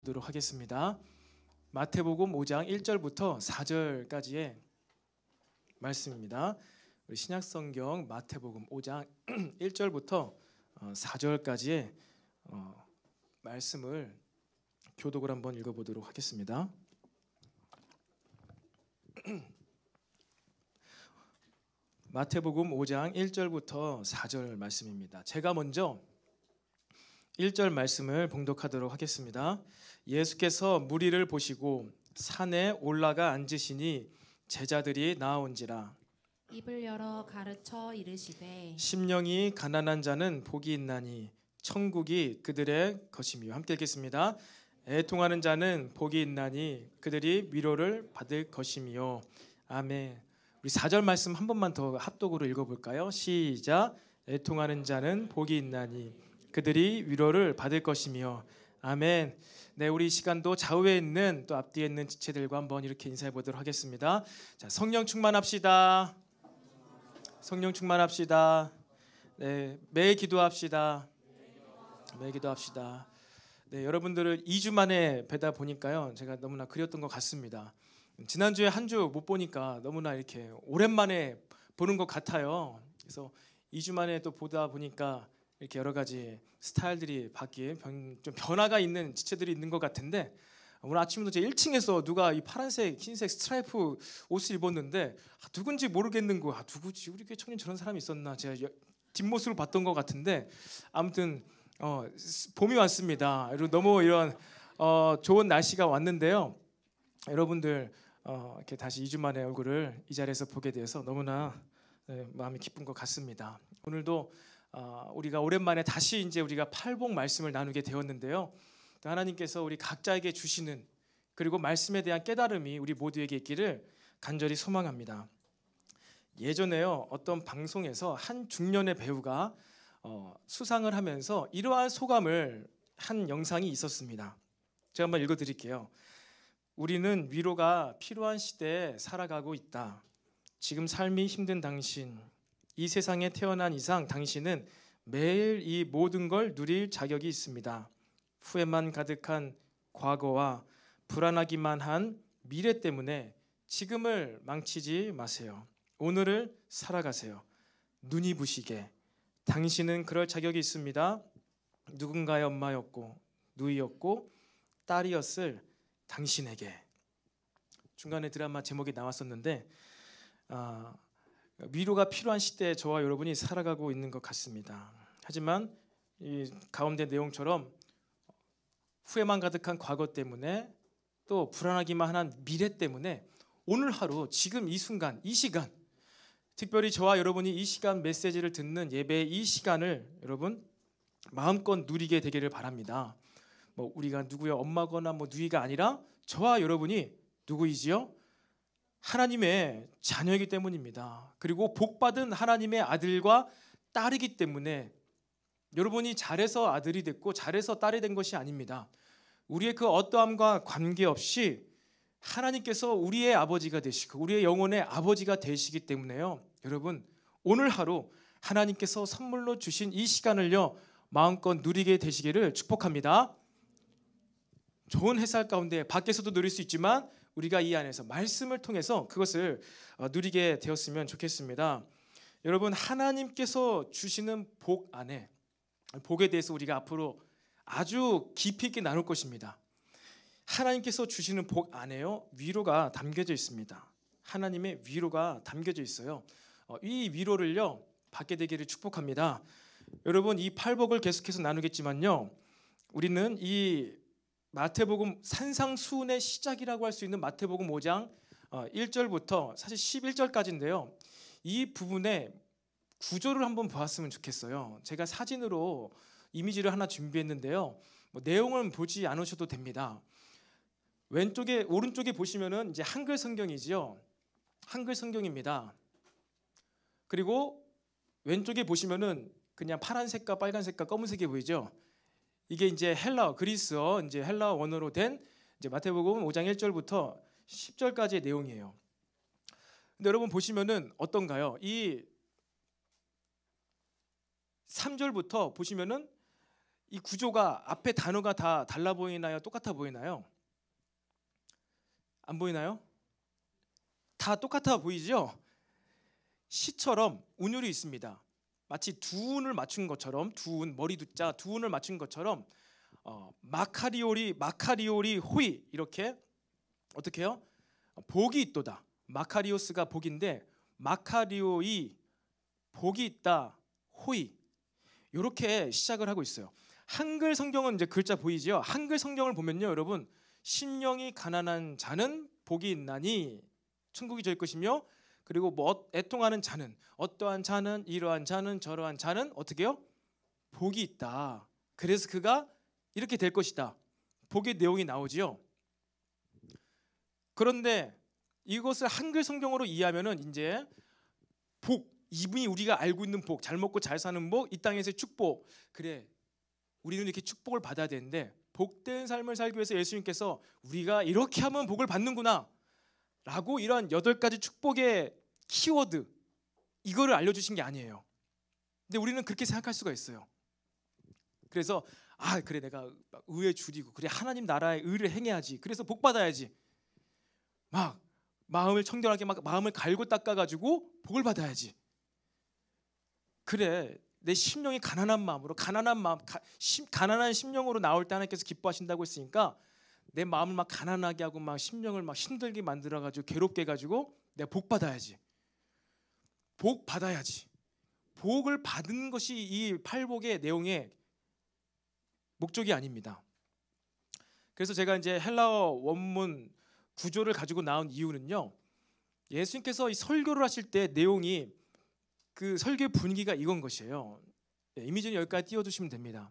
보도록 하겠습니다. 마태복음 5장 1절부터 4절까지의 말씀입니다. 우리 신약성경 마태복음 5장 1절부터 4절까지의 말씀을 교독을 한번 읽어보도록 하겠습니다. 마태복음 5장 1절부터 4절 말씀입니다. 제가 먼저 1절 말씀을 봉독하도록 하겠습니다. 예수께서 무리를 보시고 산에 올라가 앉으시니 제자들이 나아온지라. 입을 열어 가르쳐 이르시되 심령이 가난한 자는 복이 있나니 천국이 그들의 것이며. 함께 읽겠습니다. 애통하는 자는 복이 있나니 그들이 위로를 받을 것이며. 아멘. 우리 4절 말씀 한 번만 더 합독으로 읽어볼까요? 시작. 애통하는 자는 복이 있나니 그들이 위로를 받을 것이며. 아멘. 네, 우리 이 시간도 좌우에 있는 또 앞뒤에 있는 지체들과 한번 이렇게 인사해 보도록 하겠습니다. 자, 성령 충만합시다. 성령 충만합시다. 네, 매일 기도합시다. 매일 기도합시다. 네, 여러분들을 2주 만에 뵈다 보니까요, 제가 너무나 그리웠던 것 같습니다. 지난주에 한 주 못 보니까 너무나 이렇게 오랜만에 보는 것 같아요. 그래서 2주 만에 또 보다 보니까 이렇게 여러 가지 스타일들이 바뀐 좀 변화가 있는 지체들이 있는 것 같은데, 오늘 아침에도 제 1층에서 누가 이 파란색, 흰색 스트라이프 옷을 입었는데 누군지 모르겠는 거. 누구지? 우리 교회 청년 저런 사람이 있었나? 제가 뒷모습을 봤던 것 같은데, 아무튼 봄이 왔습니다. 그리고 너무 이런 좋은 날씨가 왔는데요. 여러분들 이렇게 다시 2주 만에 얼굴을 이 자리에서 보게 돼서 너무나 마음이 기쁜 것 같습니다. 오늘도 우리가 오랜만에 다시 이제 우리가 팔복 말씀을 나누게 되었는데요. 또 하나님께서 우리 각자에게 주시는, 그리고 말씀에 대한 깨달음이 우리 모두에게 있기를 간절히 소망합니다. 예전에요, 어떤 방송에서 한 중년의 배우가 수상을 하면서 이러한 소감을 한 영상이 있었습니다. 제가 한번 읽어드릴게요. 우리는 위로가 필요한 시대에 살아가고 있다. 지금 삶이 힘든 당신, 이 세상에 태어난 이상 당신은 매일 이 모든 걸 누릴 자격이 있습니다. 후회만 가득한 과거와 불안하기만 한 미래 때문에 지금을 망치지 마세요. 오늘을 살아가세요. 눈이 부시게. 당신은 그럴 자격이 있습니다. 누군가의 엄마였고 누이였고 딸이었을 당신에게. 중간에 드라마 제목이 나왔었는데 위로가 필요한 시대에 저와 여러분이 살아가고 있는 것 같습니다. 하지만 이 가운데 내용처럼 후회만 가득한 과거 때문에, 또 불안하기만 한 미래 때문에 오늘 하루, 지금 이 순간, 이 시간, 특별히 저와 여러분이 이 시간 메시지를 듣는 예배의 이 시간을 여러분 마음껏 누리게 되기를 바랍니다. 우리가 누구의 엄마거나 누이가 아니라 저와 여러분이 누구이지요? 하나님의 자녀이기 때문입니다. 그리고 복받은 하나님의 아들과 딸이기 때문에 여러분이 잘해서 아들이 됐고 잘해서 딸이 된 것이 아닙니다. 우리의 그 어떠함과 관계없이 하나님께서 우리의 아버지가 되시고 우리의 영혼의 아버지가 되시기 때문에요. 여러분, 오늘 하루 하나님께서 선물로 주신 이 시간을요, 마음껏 누리게 되시기를 축복합니다. 좋은 햇살 가운데 밖에서도 누릴 수 있지만 우리가 이 안에서 말씀을 통해서 그것을 누리게 되었으면 좋겠습니다. 여러분, 하나님께서 주시는 복 안에, 복에 대해서 우리가 앞으로 아주 깊이 있게 나눌 것입니다. 하나님께서 주시는 복 안에요, 위로가 담겨져 있습니다. 하나님의 위로가 담겨져 있어요. 이 위로를요 받게 되기를 축복합니다. 여러분, 이 팔복을 계속해서 나누겠지만요, 우리는 이 마태복음 산상수훈의 시작이라고 할 수 있는 마태복음 5장 1절부터 사실 11절까지인데요. 이 부분의 구조를 한번 보았으면 좋겠어요. 제가 사진으로 이미지를 하나 준비했는데요. 내용은 보지 않으셔도 됩니다. 오른쪽에 보시면은 이제 한글 성경이지요. 한글 성경입니다. 그리고 왼쪽에 보시면은 그냥 파란색과 빨간색과 검은색이 보이죠. 이게 이제 그리스어 이제 헬라어 원어로 된 이제 마태복음 5장 1절부터 10절까지의 내용이에요. 근데 여러분 보시면은 어떤가요? 이 3절부터 보시면은 이 구조가 앞에 단어가 다 달라 보이나요? 똑같아 보이나요? 안 보이나요? 다 똑같아 보이죠? 시처럼 운율이 있습니다. 마치 두운을 맞춘 것처럼, 두운, 머리 두자 두운을 맞춘 것처럼 마카리오리 호이, 이렇게 어떻게 해요? 복이 있도다. 마카리오스가 복인데 마카리오이 복이 있다 호이, 이렇게 시작을 하고 있어요. 한글 성경은 이제 글자 보이죠? 한글 성경을 보면요, 여러분, 심령이 가난한 자는 복이 있나니 천국이 저희 것이며, 그리고 뭐 애통하는 자는, 어떠한 자는, 이러한 자는, 저러한 자는 어떻게 해요? 복이 있다. 그래서 그가 이렇게 될 것이다. 복의 내용이 나오지요. 그런데 이것을 한글 성경으로 이해하면은 이제 복, 이분이 우리가 알고 있는 복, 잘 먹고 잘 사는 복, 이 땅에서의 축복, 그래 우리는 이렇게 축복을 받아야 되는데, 복된 삶을 살기 위해서 예수님께서 우리가 이렇게 하면 복을 받는구나 라고 이런 8가지 축복의 키워드, 이거를 알려주신 게 아니에요. 근데 우리는 그렇게 생각할 수가 있어요. 그래서 그래 내가 의에 줄이고, 그래 하나님 나라의 의를 행해야지, 그래서 복 받아야지, 막 마음을 청결하게 막 마음을 갈고 닦아가지고 복을 받아야지. 그래 내 심령이 가난한 마음으로, 가난한 심령으로 나올 때 하나님께서 기뻐하신다고 했으니까 내 마음을 막 가난하게 하고 막 심령을 막 힘들게 만들어가지고 괴롭게 해가지고 내가 복 받아야지. 복 받아야지. 복을 받은 것이 이 팔복의 내용의 목적이 아닙니다. 그래서 제가 이제 헬라어 원문 구조를 가지고 나온 이유는요, 예수님께서 이 설교를 하실 때 내용이, 그 설교의 분위기가 이건 것이에요. 이미지는 여기까지 띄워주시면 됩니다.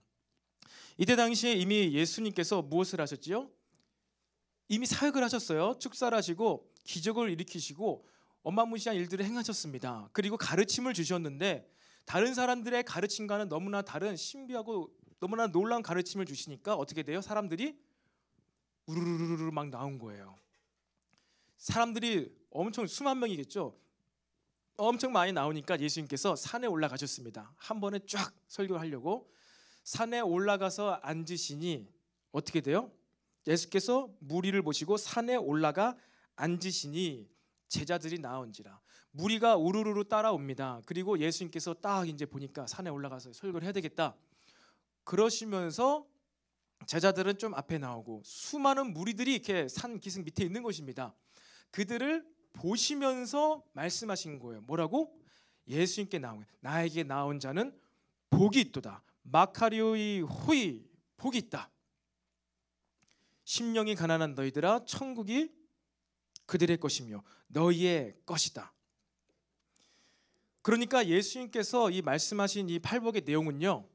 이때 당시에 이미 예수님께서 무엇을 하셨지요? 이미 사역을 하셨어요. 축사를 하시고 기적을 일으키시고 어마무시한 일들을 행하셨습니다. 그리고 가르침을 주셨는데, 다른 사람들의 가르침과는 너무나 다른 신비하고 너무나 놀라운 가르침을 주시니까 어떻게 돼요? 사람들이 우르르르르 막 나온 거예요. 사람들이 엄청 수만 명이겠죠. 엄청 많이 나오니까 예수님께서 산에 올라가셨습니다. 한 번에 쫙 설교를 하려고 산에 올라가서 앉으시니 어떻게 돼요? 예수께서 무리를 보시고 산에 올라가 앉으시니 제자들이 나온지라. 무리가 우르르르 따라옵니다. 그리고 예수님께서 딱 이제 보니까 산에 올라가서 설교를 해야 되겠다. 그러시면서 제자들은 좀 앞에 나오고 수많은 무리들이 이렇게 산 기슭 밑에 있는 것입니다. 그들을 보시면서 말씀하신 거예요. 뭐라고? 예수님께 나온, 나에게 나온 자는 복이 있도다. 마카리오이 호이, 복이 있다. 심령이 가난한 너희들아, 천국이 그들의 것이며 너희의 것이다. 그러니까 예수님께서 이 말씀하신 이 팔복의 내용은요,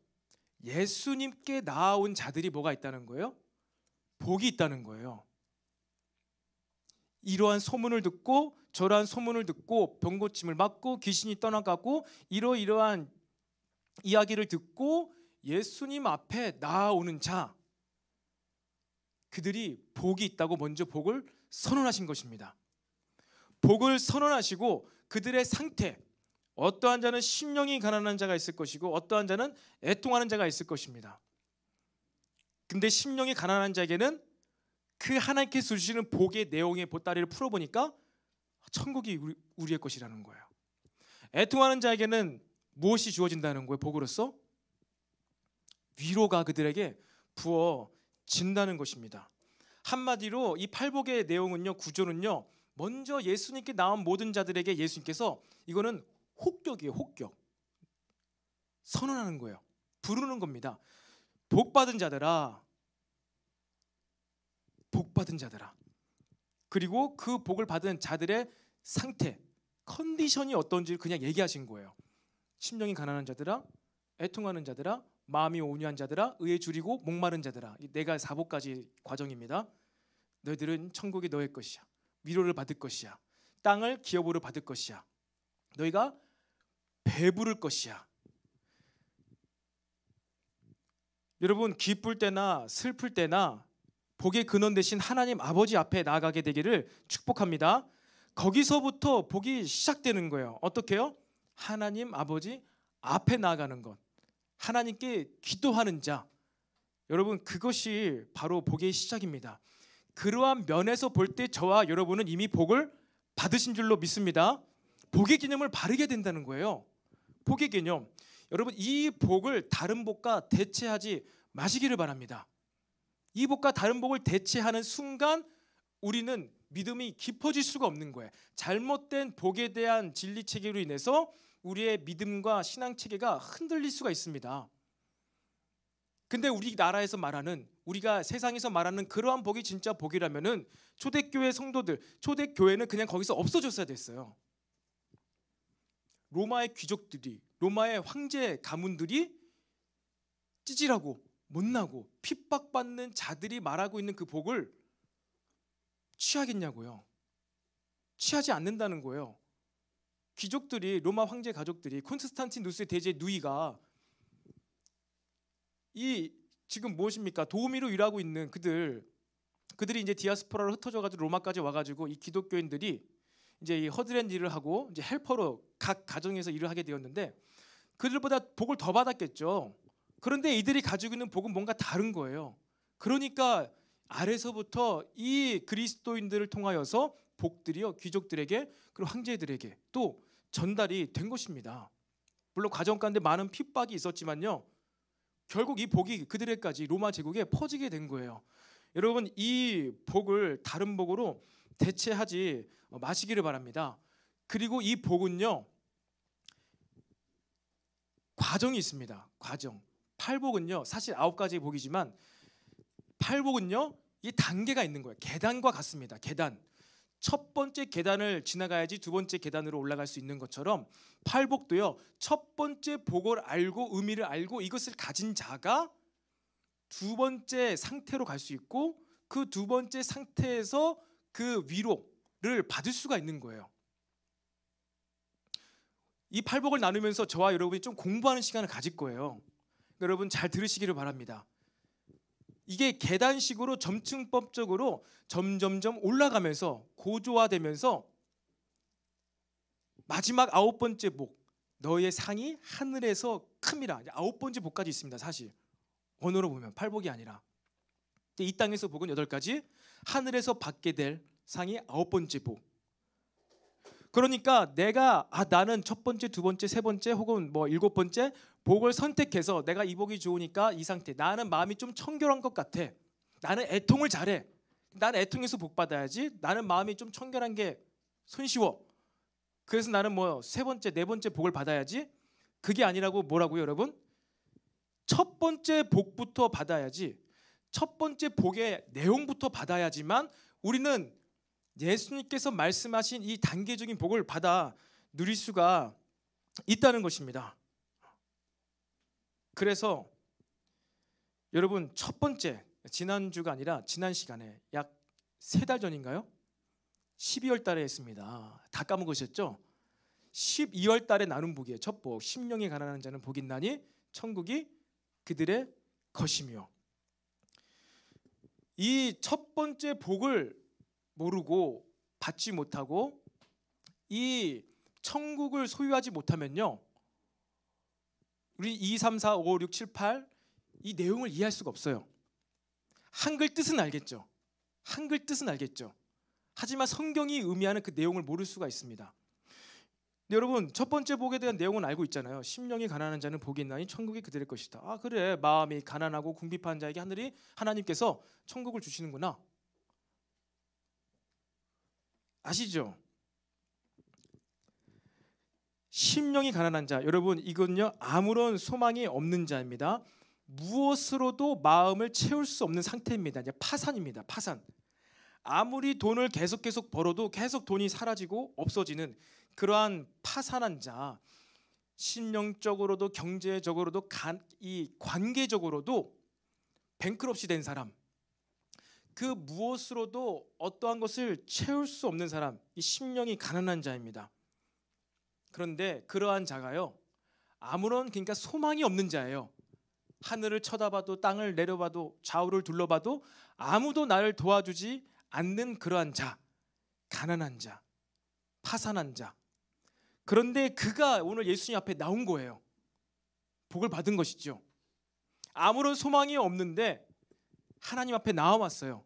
예수님께 나아온 자들이 뭐가 있다는 거예요? 복이 있다는 거예요. 이러한 소문을 듣고 저러한 소문을 듣고 병고침을 맞고 귀신이 떠나가고 이러이러한 이야기를 듣고 예수님 앞에 나아오는 자, 그들이 복이 있다고 먼저 복을 선언하신 것입니다. 복을 선언하시고 그들의 상태, 어떠한 자는 심령이 가난한 자가 있을 것이고 어떠한 자는 애통하는 자가 있을 것입니다. 근데 심령이 가난한 자에게는 그 하나님께서 주시는 복의 내용의 보따리를 풀어보니까 천국이 우리의 것이라는 거예요. 애통하는 자에게는 무엇이 주어진다는 거예요? 복으로서 위로가 그들에게 부어진다는 것입니다. 한마디로 이 팔복의 내용은요, 구조는요, 먼저 예수님께 나온 모든 자들에게 예수님께서 이거는 혹격이에요. 혹격. 선언하는 거예요. 부르는 겁니다. 복받은 자들아, 복받은 자들아. 그리고 그 복을 받은 자들의 상태, 컨디션이 어떤지 그냥 얘기하신 거예요. 심령이 가난한 자들아, 애통하는 자들아, 마음이 온유한 자들아, 의에 줄이고 목마른 자들아. 이 4 가지 과정입니다. 너희들은 천국이 너의 것이야. 위로를 받을 것이야. 땅을 기업으로 받을 것이야. 너희가 배부를 것이야. 여러분, 기쁠 때나 슬플 때나 복의 근원 되신 하나님 아버지 앞에 나아가게 되기를 축복합니다. 거기서부터 복이 시작되는 거예요. 어떻게요? 하나님 아버지 앞에 나아가는 것. 하나님께 기도하는 자, 여러분, 그것이 바로 복의 시작입니다. 그러한 면에서 볼 때 저와 여러분은 이미 복을 받으신 줄로 믿습니다. 복의 개념을 바르게 된다는 거예요. 복의 개념. 여러분, 이 복을 다른 복과 대체하지 마시기를 바랍니다. 이 복과 다른 복을 대체하는 순간 우리는 믿음이 깊어질 수가 없는 거예요. 잘못된 복에 대한 진리 체계로 인해서 우리의 믿음과 신앙 체계가 흔들릴 수가 있습니다. 근데 우리나라에서 말하는, 우리가 세상에서 말하는 그러한 복이 진짜 복이라면은 초대교회 성도들, 초대교회는 그냥 거기서 없어졌어야 됐어요. 로마의 귀족들이, 로마의 황제 가문들이 찌질하고 못나고 핍박받는 자들이 말하고 있는 그 복을 취하겠냐고요. 취하지 않는다는 거예요. 귀족들이, 로마 황제 가족들이, 콘스탄티누스 대제 누이가 이 지금 무엇입니까? 도우미로 일하고 있는 그들이 이제 디아스포라로 흩어져가지고 로마까지 와가지고 이 기독교인들이 이제 이 허드렛 일을 하고 이제 헬퍼로 각 가정에서 일을 하게 되었는데 그들보다 복을 더 받았겠죠. 그런데 이들이 가지고 있는 복은 뭔가 다른 거예요. 그러니까 아래서부터 이 그리스도인들을 통하여서 복들이요 귀족들에게 그리고 황제들에게 또 전달이 된 것입니다. 물론 과정 가운데 많은 핍박이 있었지만요. 결국 이 복이 그들에까지 로마 제국에 퍼지게 된 거예요. 여러분, 이 복을 다른 복으로 대체하지 마시기를 바랍니다. 그리고 이 복은요 과정이 있습니다. 과정. 팔복은요 사실 9가지의 복이지만 팔복은요 이 단계가 있는 거예요. 계단과 같습니다. 계단. 첫 번째 계단을 지나가야지 두 번째 계단으로 올라갈 수 있는 것처럼 팔복도요 첫 번째 복을 알고 의미를 알고 이것을 가진 자가 두 번째 상태로 갈 수 있고 그 두 번째 상태에서 그 위로를 받을 수가 있는 거예요. 이 팔복을 나누면서 저와 여러분이 좀 공부하는 시간을 가질 거예요. 여러분 잘 들으시기를 바랍니다. 이게 계단식으로 점층법적으로 점점점 올라가면서 고조화되면서 마지막 9번째 복, 너의 상이 하늘에서 큼이라. 9번째 복까지 있습니다. 사실 언어로 보면 팔복이 아니라. 이 땅에서 복은 8가지, 하늘에서 받게 될 상이 9번째 복. 그러니까 내가 나는 첫 번째, 두 번째, 세 번째 혹은 뭐 7번째 복을 선택해서 내가 이 복이 좋으니까 이 상태, 나는 마음이 좀 청결한 것 같아, 나는 애통을 잘해, 나는 애통해서 복 받아야지, 나는 마음이 좀 청결한 게 손쉬워, 그래서 나는 뭐 세 번째, 네 번째 복을 받아야지. 그게 아니라고. 뭐라고요 여러분? 첫 번째 복부터 받아야지, 첫 번째 복의 내용부터 받아야지만 우리는 예수님께서 말씀하신 이 단계적인 복을 받아 누릴 수가 있다는 것입니다. 그래서 여러분 첫 번째, 지난주가 아니라 지난 시간에 약 3달 전인가요? 12월 달에 했습니다. 다 까먹으셨죠? 12월 달에 나눈 복이에요. 첫 복, 심령이 가난한 자는 복이 있나니 천국이 그들의 것이며. 이 첫 번째 복을 모르고 받지 못하고 이 천국을 소유하지 못하면요, 우리 2, 3, 4, 5, 6, 7, 8 이 내용을 이해할 수가 없어요. 한글 뜻은 알겠죠. 한글 뜻은 알겠죠. 하지만 성경이 의미하는 그 내용을 모를 수가 있습니다. 여러분 첫 번째 복에 대한 내용은 알고 있잖아요. 심령이 가난한 자는 복이 있나니 천국이 그들의 것이다. 그래, 마음이 가난하고 궁핍한 자에게 하나님께서 천국을 주시는구나. 아시죠? 심령이 가난한 자, 여러분 이건요 아무런 소망이 없는 자입니다. 무엇으로도 마음을 채울 수 없는 상태입니다. 이제 파산입니다. 파산. 아무리 돈을 계속 벌어도 계속 돈이 사라지고 없어지는 그러한 파산한 자, 심령적으로도 경제적으로도 이 관계적으로도 뱅크럽시 된 사람, 그 무엇으로도 어떠한 것을 채울 수 없는 사람, 이 심령이 가난한 자입니다. 그런데 그러한 자가요 아무런 그러니까 소망이 없는 자예요. 하늘을 쳐다봐도 땅을 내려봐도 좌우를 둘러봐도 아무도 나를 도와주지 않는 그러한 자, 가난한 자, 파산한 자. 그런데 그가 오늘 예수님 앞에 나온 거예요. 복을 받은 것이죠. 아무런 소망이 없는데 하나님 앞에 나와왔어요.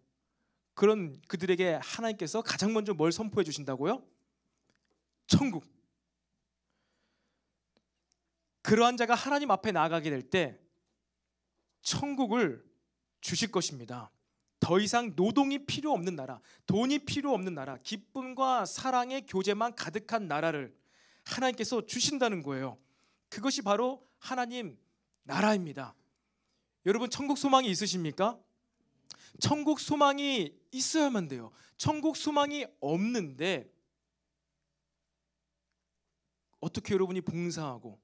그런 그들에게 하나님께서 가장 먼저 뭘 선포해 주신다고요? 천국. 그러한 자가 하나님 앞에 나아가게 될 때 천국을 주실 것입니다. 더 이상 노동이 필요 없는 나라, 돈이 필요 없는 나라, 기쁨과 사랑의 교제만 가득한 나라를 하나님께서 주신다는 거예요. 그것이 바로 하나님 나라입니다. 여러분, 천국 소망이 있으십니까? 천국 소망이 있어야만 돼요. 천국 소망이 없는데 어떻게 여러분이 봉사하고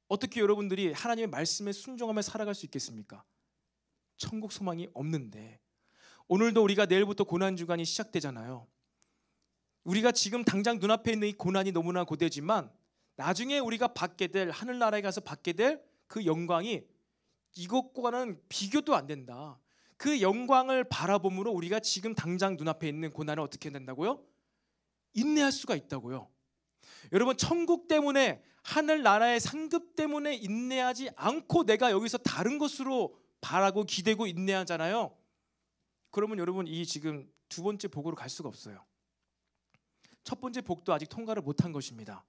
어떻게 여러분들이 하나님의 말씀에 순종하며 살아갈 수 있겠습니까? 천국 소망이 없는데. 오늘도 우리가 내일부터 고난주간이 시작되잖아요. 우리가 지금 당장 눈앞에 있는 이 고난이 너무나 고되지만 나중에 우리가 받게 될, 하늘나라에 가서 받게 될 그 영광이 이것과는 비교도 안 된다. 그 영광을 바라봄으로 우리가 지금 당장 눈앞에 있는 고난을 어떻게 된다고요? 인내할 수가 있다고요. 여러분, 천국 때문에, 하늘나라의 상급 때문에 인내하지 않고 내가 여기서 다른 것으로 바라고 기대고 인내하잖아요. 그러면 여러분, 이 지금 두 번째 복으로 갈 수가 없어요. 첫 번째 복도 아직 통과를 못한 것입니다.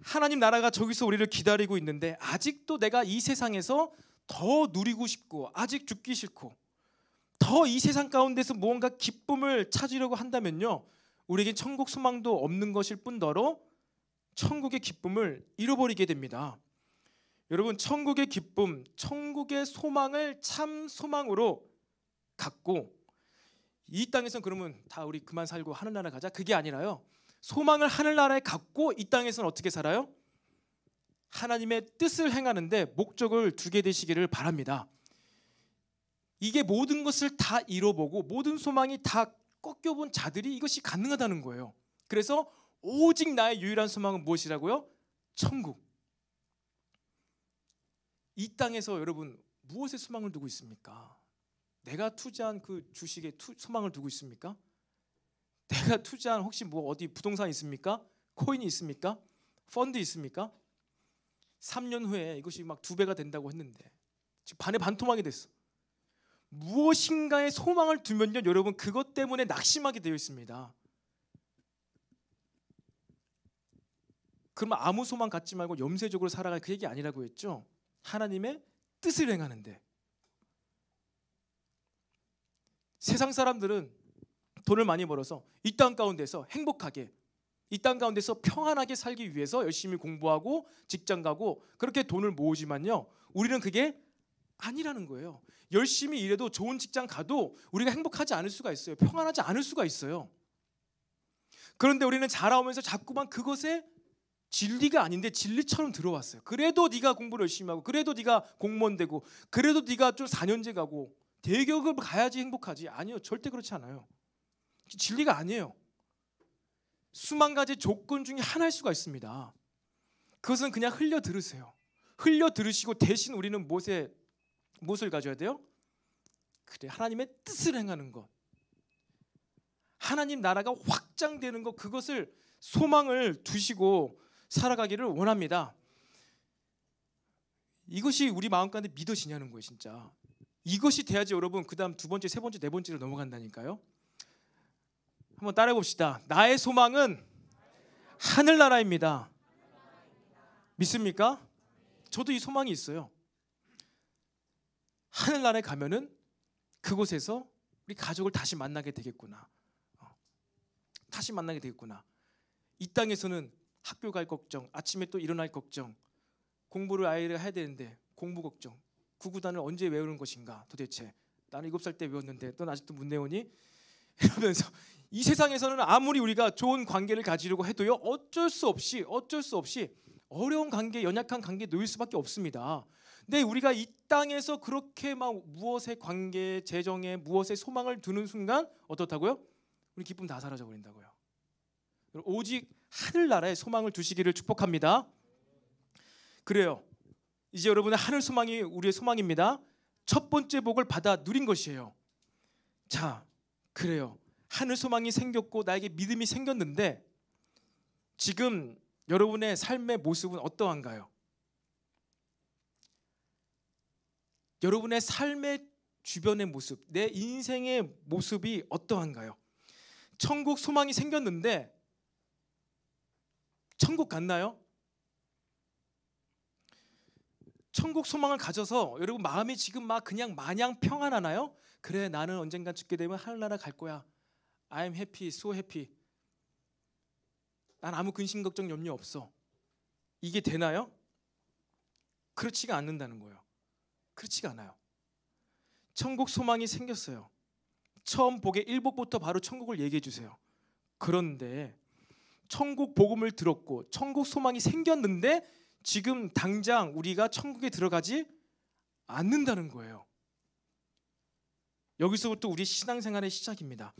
하나님 나라가 저기서 우리를 기다리고 있는데 아직도 내가 이 세상에서 더 누리고 싶고 아직 죽기 싫고 더 이 세상 가운데서 무언가 기쁨을 찾으려고 한다면요, 우리에겐 천국 소망도 없는 것일 뿐더러 천국의 기쁨을 잃어버리게 됩니다. 여러분, 천국의 기쁨, 천국의 소망을 참 소망으로 갖고 이 땅에서는 그러면 다 우리 그만 살고 하늘나라 가자, 그게 아니라요, 소망을 하늘나라에 갖고 이 땅에서는 어떻게 살아요? 하나님의 뜻을 행하는데 목적을 두게 되시기를 바랍니다. 이게 모든 것을 다 잃어보고 모든 소망이 다 꺾여본 자들이 이것이 가능하다는 거예요. 그래서 오직 나의 유일한 소망은 무엇이라고요? 천국. 이 땅에서 여러분 무엇에 소망을 두고 있습니까? 내가 투자한 그 주식에 소망을 두고 있습니까? 내가 투자한 혹시 뭐 어디 부동산 있습니까? 코인이 있습니까? 펀드 있습니까? 3년 후에 이것이 막 2배가 된다고 했는데 지금 반에 반토막이 됐어. 무엇인가에 소망을 두면요, 여러분 그것 때문에 낙심하게 되어 있습니다. 그러면 아무 소망 갖지 말고 염세적으로 살아갈, 그 얘기 아니라고 했죠. 하나님의 뜻을 행하는데. 세상 사람들은 돈을 많이 벌어서 이 땅 가운데서 행복하게, 이 땅 가운데서 평안하게 살기 위해서 열심히 공부하고 직장 가고 그렇게 돈을 모으지만요, 우리는 그게 아니라는 거예요. 열심히 일해도 좋은 직장 가도 우리가 행복하지 않을 수가 있어요. 평안하지 않을 수가 있어요. 그런데 우리는 자라오면서 자꾸만 그것에 진리가 아닌데 진리처럼 들어왔어요. 그래도 네가 공부를 열심히 하고, 그래도 네가 공무원 되고, 그래도 네가 좀 4년제 가고 대기업을 가야지 행복하지. 아니요, 절대 그렇지 않아요. 진리가 아니에요. 수만 가지 조건 중에 하나일 수가 있습니다. 그것은 그냥 흘려 들으세요. 흘려 들으시고 대신 우리는 무엇을 가져야 돼요? 그래, 하나님의 뜻을 행하는 것, 하나님 나라가 확장되는 것, 그것을 소망을 두시고 살아가기를 원합니다. 이것이 우리 마음 가운데 믿어지냐는 거예요. 진짜 이것이 돼야지 여러분 그 다음 두 번째, 세 번째, 네 번째로 넘어간다니까요. 한번 따라해 봅시다. 나의 소망은 하늘나라입니다. 믿습니까? 저도 이 소망이 있어요. 하늘나라에 가면은 그곳에서 우리 가족을 다시 만나게 되겠구나. 다시 만나게 되겠구나. 이 땅에서는 학교 갈 걱정, 아침에 또 일어날 걱정, 공부를 아이를 해야 되는데 공부 걱정, 구구단을 언제 외우는 것인가 도대체. 나는 7살 때 외웠는데 넌 아직도 못 외우니? 이러면서 이 세상에서는 아무리 우리가 좋은 관계를 가지려고 해도요, 어쩔 수 없이 어려운 관계, 연약한 관계에 놓일 수밖에 없습니다. 근데 우리가 이 땅에서 그렇게 막 무엇의 관계, 재정에 무엇의 소망을 두는 순간 어떻다고요? 우리 기쁨 다 사라져 버린다고요. 오직 하늘나라에 소망을 두시기를 축복합니다. 그래요. 이제 여러분의 하늘 소망이 우리의 소망입니다. 첫 번째 복을 받아 누린 것이에요. 자, 그래요. 하늘 소망이 생겼고 나에게 믿음이 생겼는데 지금 여러분의 삶의 모습은 어떠한가요? 여러분의 삶의 주변의 모습, 내 인생의 모습이 어떠한가요? 천국 소망이 생겼는데 천국 갔나요? 천국 소망을 가져서 여러분 마음이 지금 막 그냥 마냥 평안하나요? 그래, 나는 언젠간 죽게 되면 하늘나라 갈 거야. I'm happy, so happy. 난 아무 근심 걱정 염려 없어. 이게 되나요? 그렇지가 않는다는 거예요. 그렇지가 않아요. 천국 소망이 생겼어요. 처음 복의 일복부터 바로 천국을 얘기해 주세요. 그런데 천국 복음을 들었고 천국 소망이 생겼는데 지금 당장 우리가 천국에 들어가지 않는다는 거예요. 여기서부터 우리 신앙생활의 시작입니다.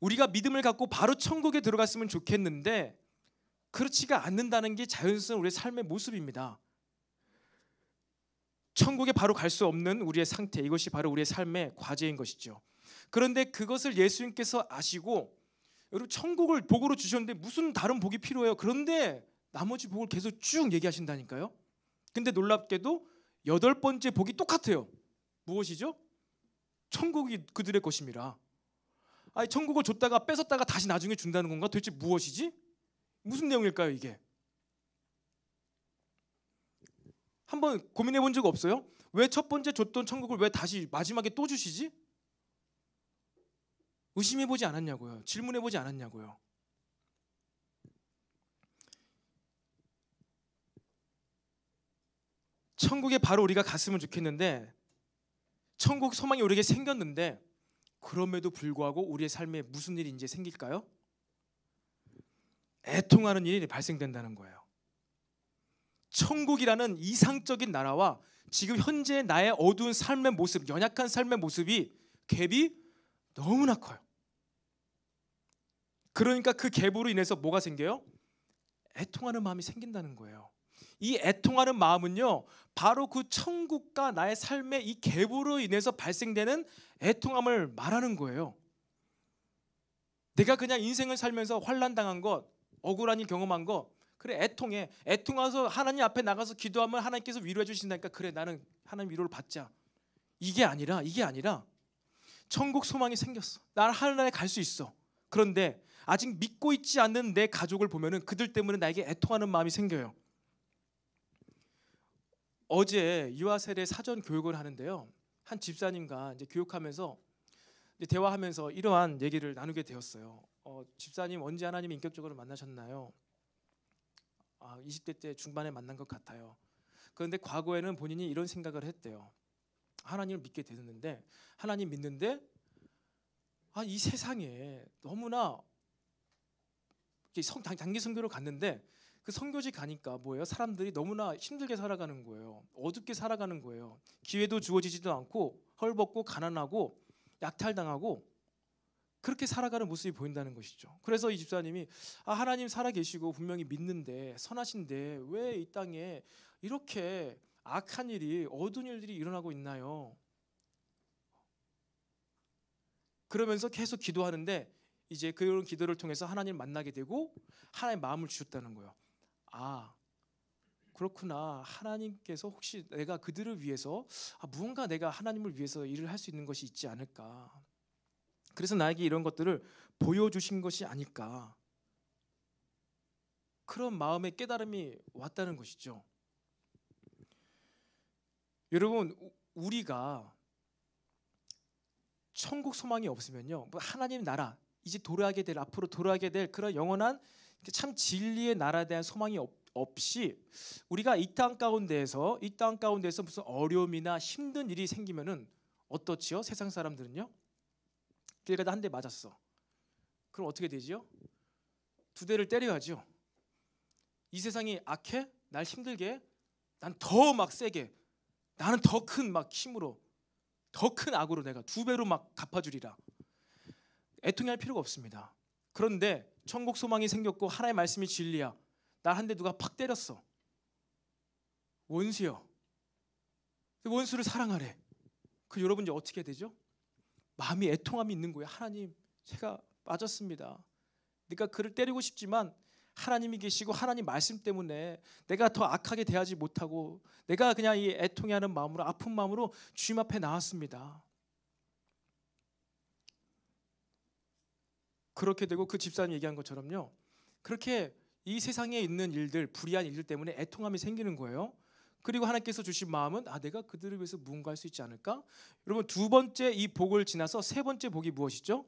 우리가 믿음을 갖고 바로 천국에 들어갔으면 좋겠는데 그렇지가 않는다는 게 자연스러운 우리의 삶의 모습입니다. 천국에 바로 갈 수 없는 우리의 상태, 이것이 바로 우리의 삶의 과제인 것이죠. 그런데 그것을 예수님께서 아시고 여러분 천국을 복으로 주셨는데 무슨 다른 복이 필요해요? 그런데 나머지 복을 계속 쭉 얘기하신다니까요. 근데 놀랍게도 8번째 복이 똑같아요. 무엇이죠? 천국이 그들의 것임이라. 아니, 천국을 줬다가 뺏었다가 다시 나중에 준다는 건가? 도대체 무엇이지? 무슨 내용일까요 이게? 한번 고민해 본 적 없어요? 왜 첫 번째 줬던 천국을 왜 다시 마지막에 또 주시지? 의심해 보지 않았냐고요. 질문해 보지 않았냐고요. 천국에 바로 우리가 갔으면 좋겠는데 천국 소망이 우리에게 생겼는데 그럼에도 불구하고 우리의 삶에 무슨 일이 이제 생길까요? 애통하는 일이 발생된다는 거예요. 천국이라는 이상적인 나라와 지금 현재 나의 어두운 삶의 모습, 연약한 삶의 모습이 갭이 너무나 커요. 그러니까 그 갭으로 인해서 뭐가 생겨요? 애통하는 마음이 생긴다는 거예요. 이 애통하는 마음은요, 바로 그 천국과 나의 삶의 이 갭으로 인해서 발생되는 애통함을 말하는 거예요. 내가 그냥 인생을 살면서 환난당한 것, 억울한 일 경험한 것, 그래 애통해. 애통해서 하나님 앞에 나가서 기도하면 하나님께서 위로해 주신다니까 그래 나는 하나님 위로를 받자. 이게 아니라 천국 소망이 생겼어. 나는 하늘나라에 갈 수 있어. 그런데 아직 믿고 있지 않는 내 가족을 보면은 그들 때문에 나에게 애통하는 마음이 생겨요. 어제 유아 세례 사전 교육을 하는데요. 한 집사님과 이제 교육하면서 이제 대화하면서 이러한 얘기를 나누게 되었어요. 집사님 언제 하나님 인격적으로 만나셨나요? 20대 때 중반에 만난 것 같아요. 그런데 과거에는 본인이 이런 생각을 했대요. 하나님을 믿게 됐는데 하나님 믿는데 이 세상에 너무나 단기 선교를 갔는데 그 선교지 가니까 뭐예요? 사람들이 너무나 힘들게 살아가는 거예요. 어둡게 살아가는 거예요. 기회도 주어지지도 않고 헐벗고 가난하고 약탈당하고 그렇게 살아가는 모습이 보인다는 것이죠. 그래서 이 집사님이 하나님 살아계시고 분명히 믿는데 선하신데 왜 이 땅에 이렇게 악한 일이 어두운 일들이 일어나고 있나요? 그러면서 계속 기도하는데 이제 그런 기도를 통해서 하나님 만나게 되고 하나님 마음을 주셨다는 거예요. 그렇구나. 하나님께서 혹시 내가 그들을 위해서 무언가 내가 하나님을 위해서 일을 할 수 있는 것이 있지 않을까. 그래서 나에게 이런 것들을 보여주신 것이 아닐까. 그런 마음의 깨달음이 왔다는 것이죠. 여러분, 우리가 천국 소망이 없으면요, 하나님 나라 이제 앞으로 돌아가게 될 그런 영원한 참 진리의 나라에 대한 소망이 없이 우리가 이 땅 가운데에서 무슨 어려움이나 힘든 일이 생기면은 어떻지요? 세상 사람들은요, 길 가다 한 대 맞았어. 그럼 어떻게 되지요? 2대를 때려야죠. 이 세상이 악해? 날 힘들게? 난 더 막 세게, 나는 더 큰 막 힘으로, 더 큰 악으로 내가 2배로 막 갚아주리라. 애통할 필요가 없습니다. 그런데 천국 소망이 생겼고 하나님의 말씀이 진리야. 날 한 대 누가 팍 때렸어. 원수요. 원수를 사랑하래. 그 여러분 이제 어떻게 되죠? 마음이 애통함이 있는 거예요. 하나님, 제가 맞았습니다. 그러니까 그를 때리고 싶지만 하나님이 계시고 하나님 말씀 때문에 내가 더 악하게 대하지 못하고 내가 그냥 이 애통해하는 마음으로 아픈 마음으로 주님 앞에 나왔습니다. 그렇게 되고 그 집사님 얘기한 것처럼요. 그렇게 이 세상에 있는 일들, 불의한 일들 때문에 애통함이 생기는 거예요. 그리고 하나님께서 주신 마음은 내가 그들을 위해서 무언가 할 수 있지 않을까? 여러분, 두 번째 이 복을 지나서 세 번째 복이 무엇이죠?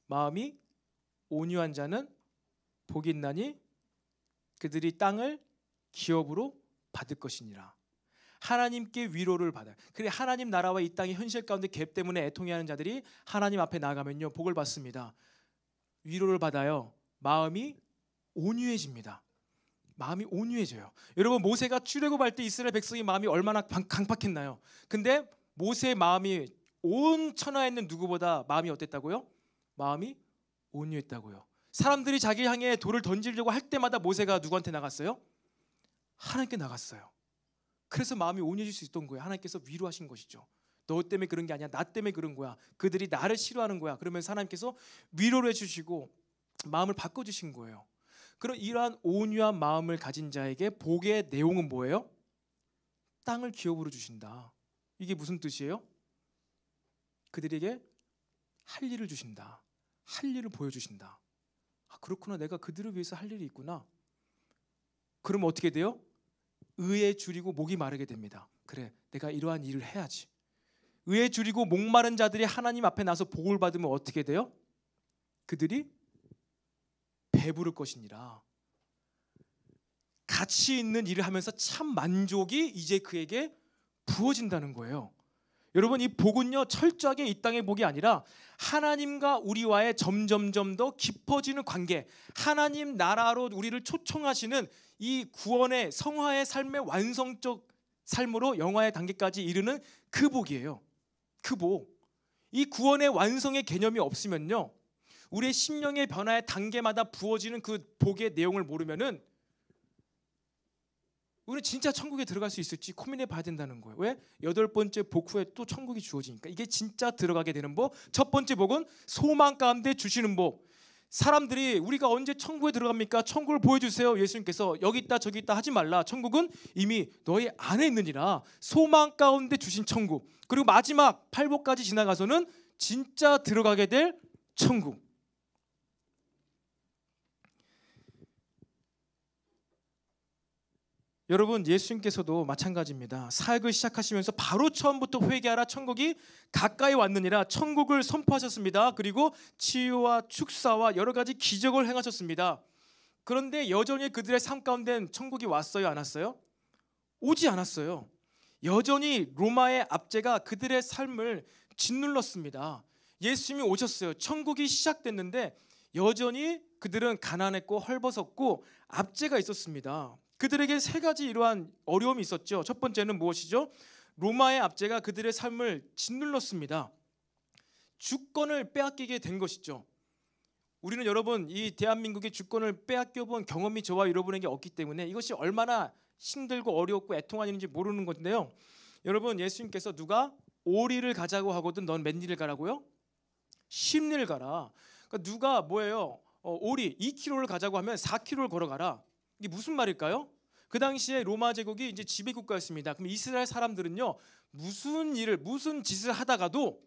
마음이 온유한 자는 복이 있나니 그들이 땅을 기업으로 받을 것이니라. 하나님께 위로를 받아요. 그래, 하나님 나라와 이 땅의 현실 가운데 갭 때문에 애통해하는 자들이 하나님 앞에 나가면요 복을 받습니다. 위로를 받아요. 마음이 온유해집니다. 마음이 온유해져요. 여러분, 모세가 출애굽할 때 이스라엘 백성의 마음이 얼마나 강팍했나요? 근데 모세의 마음이 온 천하에 있는 누구보다 마음이 어땠다고요? 마음이 온유했다고요. 사람들이 자기 향해 돌을 던지려고 할 때마다 모세가 누구한테 나갔어요? 하나님께 나갔어요. 그래서 마음이 온유해질 수 있던 거예요. 하나님께서 위로하신 것이죠. 너 때문에 그런 게 아니야. 나 때문에 그런 거야. 그들이 나를 싫어하는 거야. 그러면서 하나님께서 위로를 해주시고 마음을 바꿔주신 거예요. 그런 이러한 온유한 마음을 가진 자에게 복의 내용은 뭐예요? 땅을 기업으로 주신다. 이게 무슨 뜻이에요? 그들에게 할 일을 주신다. 할 일을 보여주신다. 그렇구나. 내가 그들을 위해서 할 일이 있구나. 그럼 어떻게 돼요? 의에 줄이고 목이 마르게 됩니다. 그래, 내가 이러한 일을 해야지. 의에 줄이고 목마른 자들이 하나님 앞에 나서 복을 받으면 어떻게 돼요? 그들이 배부를 것이니라. 가치 있는 일을 하면서 참 만족이 이제 그에게 부어진다는 거예요. 여러분, 이 복은요 철저하게 이 땅의 복이 아니라 하나님과 우리와의 점점점 더 깊어지는 관계, 하나님 나라로 우리를 초청하시는 이 구원의 성화의 삶의 완성적 삶으로 영화의 단계까지 이르는 그 복이에요. 그 복. 이 구원의 완성의 개념이 없으면요 우리의 심령의 변화의 단계마다 부어지는 그 복의 내용을 모르면은 우리는 진짜 천국에 들어갈 수 있을지 고민해 봐야 된다는 거예요. 왜? 8번째 복 후에 또 천국이 주어지니까. 이게 진짜 들어가게 되는 복. 첫 번째 복은 소망 가운데 주시는 복. 사람들이 우리가 언제 천국에 들어갑니까? 천국을 보여주세요. 예수님께서 여기 있다 저기 있다 하지 말라. 천국은 이미 너희 안에 있느니라. 소망 가운데 주신 천국. 그리고 마지막 8복까지 지나가서는 진짜 들어가게 될 천국. 여러분, 예수님께서도 마찬가지입니다. 사역을 시작하시면서 바로 처음부터 회개하라, 천국이 가까이 왔느니라 천국을 선포하셨습니다. 그리고 치유와 축사와 여러 가지 기적을 행하셨습니다. 그런데 여전히 그들의 삶 가운데는 천국이 왔어요, 안 왔어요? 오지 않았어요. 여전히 로마의 압제가 그들의 삶을 짓눌렀습니다. 예수님이 오셨어요. 천국이 시작됐는데 여전히 그들은 가난했고 헐벗었고 압제가 있었습니다. 그들에게 세 가지 이러한 어려움이 있었죠. 첫 번째는 무엇이죠? 로마의 압제가 그들의 삶을 짓눌렀습니다. 주권을 빼앗기게 된 것이죠. 우리는 여러분 이 대한민국의 주권을 빼앗겨 본 경험이 저와 여러분에게 없기 때문에 이것이 얼마나 힘들고 어렵고 애통한 일인지 모르는 건데요. 여러분, 예수님께서 누가 오리를 가자고 하거든 넌 맨 일을 가라고요? 십리를 가라. 그러니까 누가 뭐예요? 오리 2km를 가자고 하면 4km를 걸어가라. 이게 무슨 말일까요? 그 당시에 로마 제국이 이제 지배 국가였습니다. 그럼 이스라엘 사람들은요 무슨 짓을 하다가도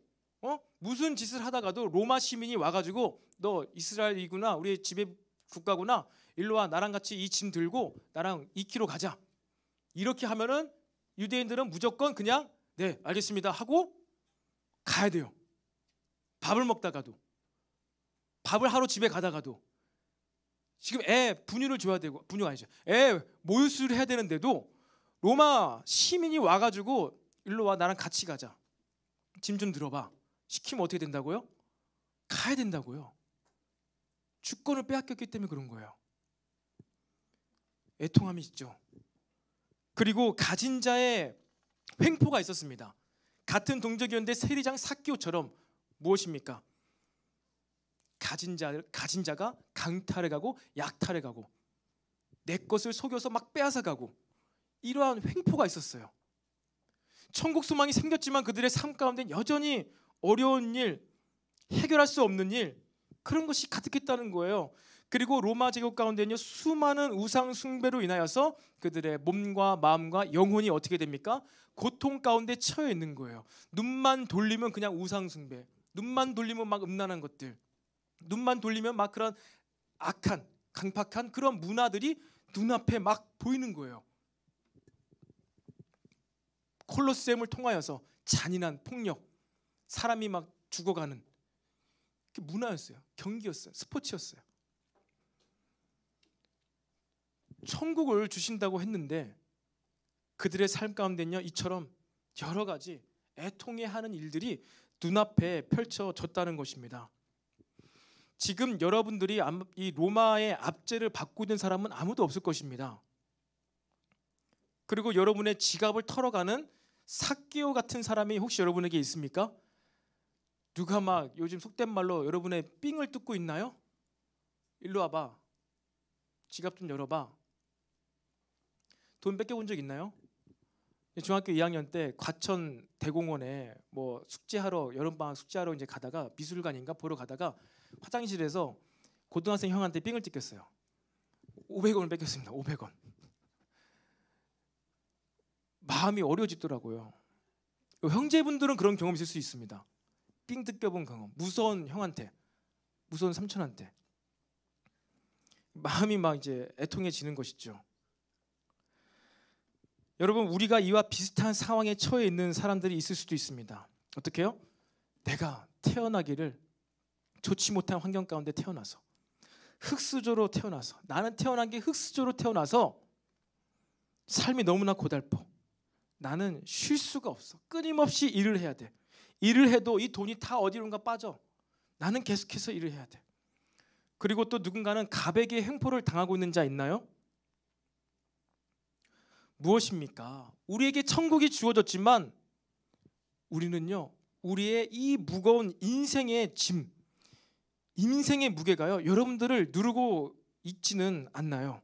로마 시민이 와가지고 너 이스라엘이구나, 우리 지배 국가구나, 일로 와, 나랑 같이 이 짐 들고 나랑 2km 가자. 이렇게 하면은 유대인들은 무조건 그냥 네 알겠습니다 하고 가야 돼요. 밥을 먹다가도, 밥을 하러 집에 가다가도. 지금 애 분유를 줘야 되고, 분유가 아니죠, 애 모유수유를 해야 되는데도 로마 시민이 와가지고 일로 와, 나랑 같이 가자, 짐 좀 들어봐 시키면 어떻게 된다고요? 가야 된다고요. 주권을 빼앗겼기 때문에 그런 거예요. 애통함이 있죠. 그리고 가진 자의 횡포가 있었습니다. 같은 동족이었는데 세리장 삭개오처럼 무엇입니까? 가진 자가 강탈해 가고 약탈해 가고 내 것을 속여서 막 빼앗아 가고 이러한 횡포가 있었어요. 천국 소망이 생겼지만 그들의 삶 가운데 여전히 어려운 일, 해결할 수 없는 일, 그런 것이 가득했다는 거예요. 그리고 로마 제국 가운데는요 수많은 우상 숭배로 인하여서 그들의 몸과 마음과 영혼이 어떻게 됩니까? 고통 가운데 처해 있는 거예요. 눈만 돌리면 그냥 우상 숭배, 눈만 돌리면 막 음란한 것들, 눈만 돌리면 막 그런 악한 강팍한 그런 문화들이 눈앞에 막 보이는 거예요. 콜로세움을 통하여서 잔인한 폭력, 사람이 막 죽어가는 그 문화였어요. 경기였어요. 스포츠였어요. 천국을 주신다고 했는데 그들의 삶 가운데는요 이처럼 여러 가지 애통해하는 일들이 눈앞에 펼쳐졌다는 것입니다. 지금 여러분들이 이 로마의 압제를 받고 있는 사람은 아무도 없을 것입니다. 그리고 여러분의 지갑을 털어가는 삭개오 같은 사람이 혹시 여러분에게 있습니까? 누가 막 요즘 속된 말로 여러분의 삥을 뜯고 있나요? 일로 와봐. 지갑 좀 열어봐. 돈 뺏겨본 적 있나요? 중학교 2학년 때 과천 대공원에 뭐 숙제하러 여름방학 숙제하러 이제 가다가 미술관인가 보러 가다가 화장실에서 고등학생 형한테 삥을 뜯겼어요. 500원을 뺏겼습니다. 500원. 마음이 어려워지더라고요. 형제분들은 그런 경험 있을 수 있습니다. 삥 뜯겨본 경험. 무서운 형한테, 무서운 삼촌한테 마음이 막 이제 애통해지는 것이죠. 여러분 우리가 이와 비슷한 상황에 처해 있는 사람들이 있을 수도 있습니다. 어떻게요? 내가 태어나기를 좋지 못한 환경 가운데 태어나서 흙수저로 태어나서 나는 태어난 게 흙수저로 태어나서 삶이 너무나 고달퍼. 나는 쉴 수가 없어. 끊임없이 일을 해야 돼. 일을 해도 이 돈이 다 어디론가 빠져. 나는 계속해서 일을 해야 돼. 그리고 또 누군가는 갑에게 횡포를 당하고 있는 자 있나요? 무엇입니까? 우리에게 천국이 주어졌지만 우리는요 우리의 이 무거운 인생의 짐, 인생의 무게가요 여러분들을 누르고 있지는 않나요?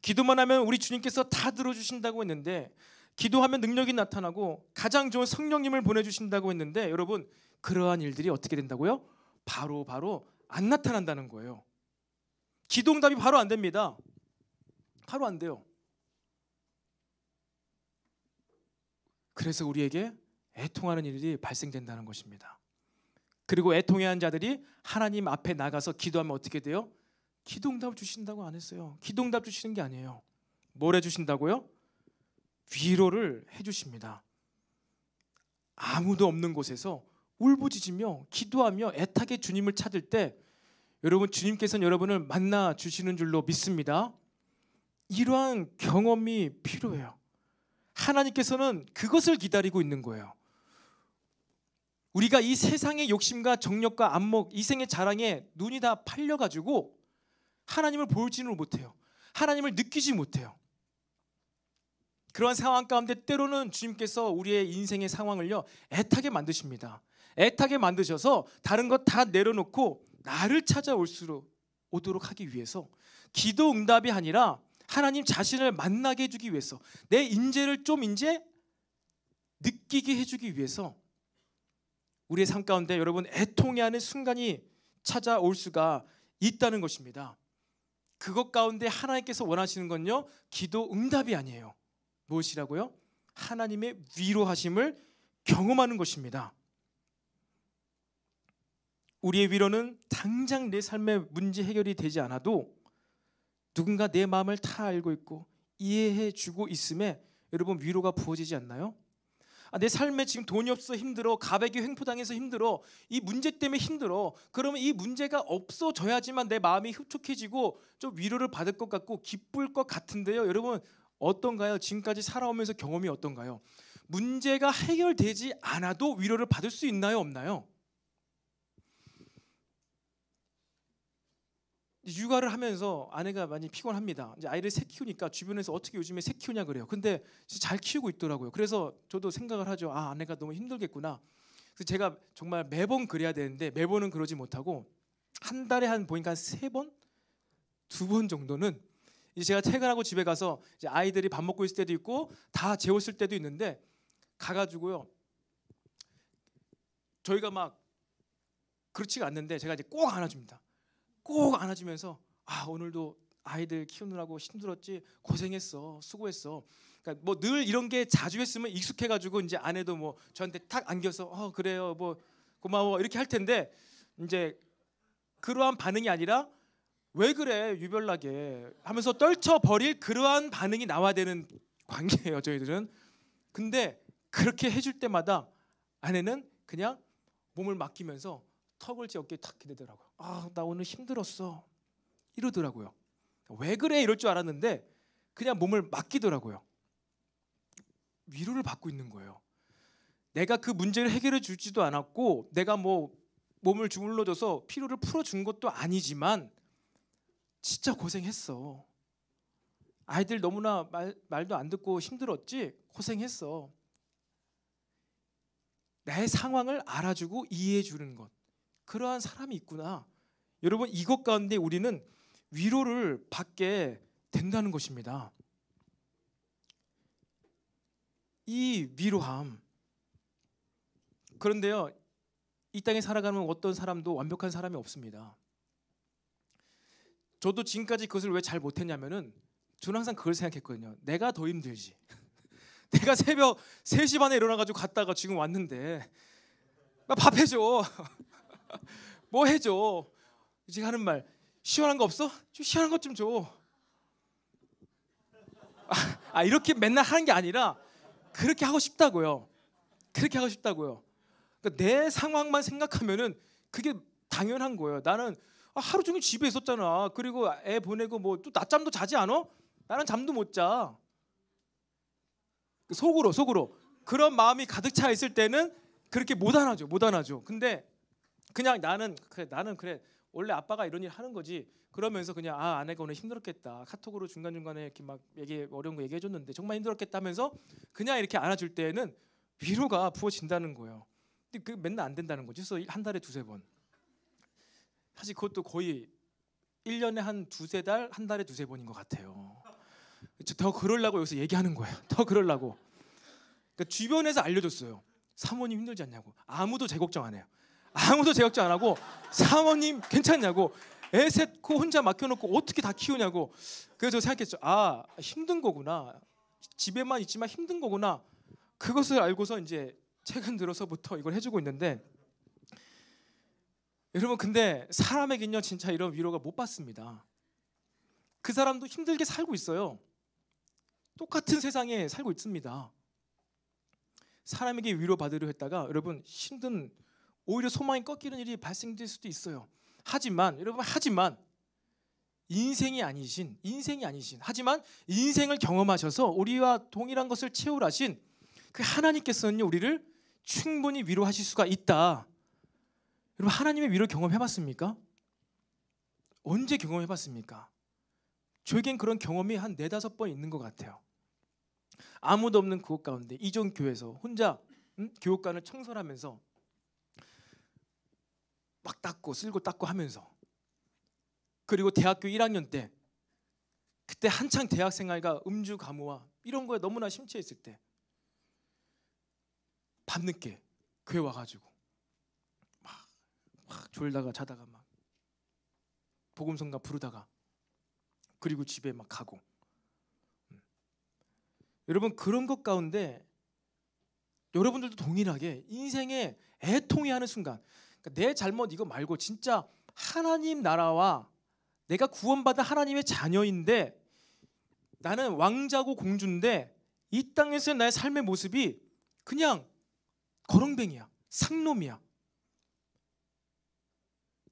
기도만 하면 우리 주님께서 다 들어주신다고 했는데, 기도하면 능력이 나타나고 가장 좋은 성령님을 보내주신다고 했는데, 여러분 그러한 일들이 어떻게 된다고요? 바로 안 나타난다는 거예요. 기도응답이 바로 안 됩니다. 바로 안 돼요. 그래서 우리에게 애통하는 일이 발생된다는 것입니다. 그리고 애통해한 자들이 하나님 앞에 나가서 기도하면 어떻게 돼요? 기도응답을 주신다고 안 했어요. 기도응답 주시는 게 아니에요. 뭘 해주신다고요? 위로를 해주십니다. 아무도 없는 곳에서 울부짖으며 기도하며 애타게 주님을 찾을 때 여러분 주님께서는 여러분을 만나 주시는 줄로 믿습니다. 이러한 경험이 필요해요. 하나님께서는 그것을 기다리고 있는 거예요. 우리가 이 세상의 욕심과 정력과 안목, 이생의 자랑에 눈이 다 팔려가지고 하나님을 보지는 못해요. 하나님을 느끼지 못해요. 그러한 상황 가운데 때로는 주님께서 우리의 인생의 상황을요 애타게 만드십니다. 애타게 만드셔서 다른 것 다 내려놓고 나를 찾아오도록 하기 위해서, 기도 응답이 아니라 하나님 자신을 만나게 해주기 위해서, 내 인재를 좀 이제 느끼게 해주기 위해서 우리의 삶 가운데 여러분 애통해하는 순간이 찾아올 수가 있다는 것입니다. 그것 가운데 하나님께서 원하시는 건요 기도 응답이 아니에요. 무엇이라고요? 하나님의 위로하심을 경험하는 것입니다. 우리의 위로는 당장 내 삶의 문제 해결이 되지 않아도 누군가 내 마음을 다 알고 있고 이해해 주고 있음에 여러분 위로가 부어지지 않나요? 내 삶에 지금 돈이 없어 힘들어, 갑에게 횡포당해서 힘들어, 이 문제 때문에 힘들어. 그러면 이 문제가 없어져야지만 내 마음이 흡족해지고 좀 위로를 받을 것 같고 기쁠 것 같은데요. 여러분 어떤가요? 지금까지 살아오면서 경험이 어떤가요? 문제가 해결되지 않아도 위로를 받을 수 있나요? 없나요? 육아를 하면서 아내가 많이 피곤합니다. 이제 아이를 새 키우니까 주변에서 어떻게 요즘에 새 키우냐 그래요. 근데 잘 키우고 있더라고요. 그래서 저도 생각을 하죠. 아내가 너무 힘들겠구나. 그래서 제가 정말 매번 그래야 되는데 매번은 그러지 못하고 한 달에 보니까 한 3번? 2번 정도는 이제 제가 퇴근하고 집에 가서 이제 아이들이 밥 먹고 있을 때도 있고 다 재웠을 때도 있는데 가가지고요. 저희가 막 그렇지가 않는데 제가 이제 꼭 안아줍니다. 꼭 안아주면서 오늘도 아이들 키우느라고 힘들었지, 고생했어, 수고했어. 그러니까 뭐 늘 이런 게 자주 했으면 익숙해가지고 이제 아내도 뭐 저한테 탁 안겨서 그래요, 뭐 고마워 이렇게 할 텐데, 이제 그러한 반응이 아니라 왜 그래 유별나게 하면서 떨쳐버릴 그러한 반응이 나와야 되는 관계예요, 저희들은. 근데 그렇게 해줄 때마다 아내는 그냥 몸을 맡기면서 턱을 제 어깨에 탁 기대더라고요. 나 오늘 힘들었어 이러더라고요. 왜 그래 이럴 줄 알았는데 그냥 몸을 맡기더라고요. 위로를 받고 있는 거예요. 내가 그 문제를 해결해 주지도 않았고, 내가 뭐 몸을 주물러줘서 피로를 풀어준 것도 아니지만 진짜 고생했어. 아이들 너무나 말도 안 듣고 힘들었지? 고생했어. 내 상황을 알아주고 이해해 주는 것, 그러한 사람이 있구나. 여러분, 이것 가운데 우리는 위로를 받게 된다는 것입니다. 이 위로함. 그런데요, 이 땅에 살아가는 어떤 사람도 완벽한 사람이 없습니다. 저도 지금까지 그것을 왜 잘 못했냐면은, 저는 항상 그걸 생각했거든요. 내가 더 힘들지. 내가 새벽 3시 반에 일어나가지고 갔다가 지금 왔는데 밥 해줘. 뭐 해줘. 이제 하는 말, 시원한 거 없어? 좀 시원한 것 좀 줘. 이렇게 맨날 하는 게 아니라 그렇게 하고 싶다고요. 그렇게 하고 싶다고요. 그러니까 내 상황만 생각하면은 그게 당연한 거예요. 나는 하루 종일 집에 있었잖아. 그리고 애 보내고 뭐 또 낮잠도 자지 않아? 나는 잠도 못 자. 속으로 그런 마음이 가득 차 있을 때는 그렇게 못 안아줘. 근데 그냥 나는 그래 원래 아빠가 이런 일 하는 거지. 그러면서 그냥 아내가 오늘 힘들었겠다. 카톡으로 중간중간에 이렇게 막 어려운 거 얘기해 줬는데 정말 힘들었겠다 하면서 그냥 이렇게 안아줄 때에는 위로가 부어진다는 거예요. 근데 그 맨날 안 된다는 거지. 그래서 한 달에 2-3번. 사실 그것도 거의 1년에 한 2-3달, 한 달에 2-3번인 것 같아요. 더 그러려고 여기서 얘기하는 거예요. 더 그러려고. 그러니까 주변에서 알려줬어요. 사모님 힘들지 않냐고. 아무도 제 걱정 안 해요. 아무도 제 걱정 안 하고, 사모님 괜찮냐고, 애 셋고 혼자 맡겨놓고 어떻게 다 키우냐고. 그래서 생각했죠. 힘든 거구나. 집에만 있지만 힘든 거구나. 그것을 알고서 이제 최근 들어서부터 이걸 해주고 있는데, 여러분, 근데 사람에게는요 진짜 이런 위로가 못 받습니다. 그 사람도 힘들게 살고 있어요. 똑같은 세상에 살고 있습니다. 사람에게 위로받으려 했다가 여러분 힘든, 오히려 소망이 꺾이는 일이 발생될 수도 있어요. 하지만 인생이 아니신, 하지만 인생을 경험하셔서 우리와 동일한 것을 채우라신 그 하나님께서는요 우리를 충분히 위로하실 수가 있다. 여러분, 하나님의 위로 경험해봤습니까? 언제 경험해봤습니까? 저에겐 그런 경험이 한 4-5번 있는 것 같아요. 아무도 없는 그곳 가운데 이전 교회에서 혼자 교육관을 청소하면서 막 쓸고 닦고 하면서, 그리고 대학교 1학년 때, 그때 한창 대학생활과 음주 가무와 이런 거에 너무나 심취했을 때 밤늦게 교회 와가지고 막 졸다가 자다가 막 복음성가 부르다가 그리고 집에 막 가고. 여러분, 그런 것 가운데 여러분들도 동일하게 인생에 애통해하는 순간, 그러니까 내 잘못 이거 말고 진짜 하나님 나라와 내가 구원받은 하나님의 자녀인데, 나는 왕자고 공주인데 이 땅에서의 나의 삶의 모습이 그냥 거렁뱅이야, 상놈이야.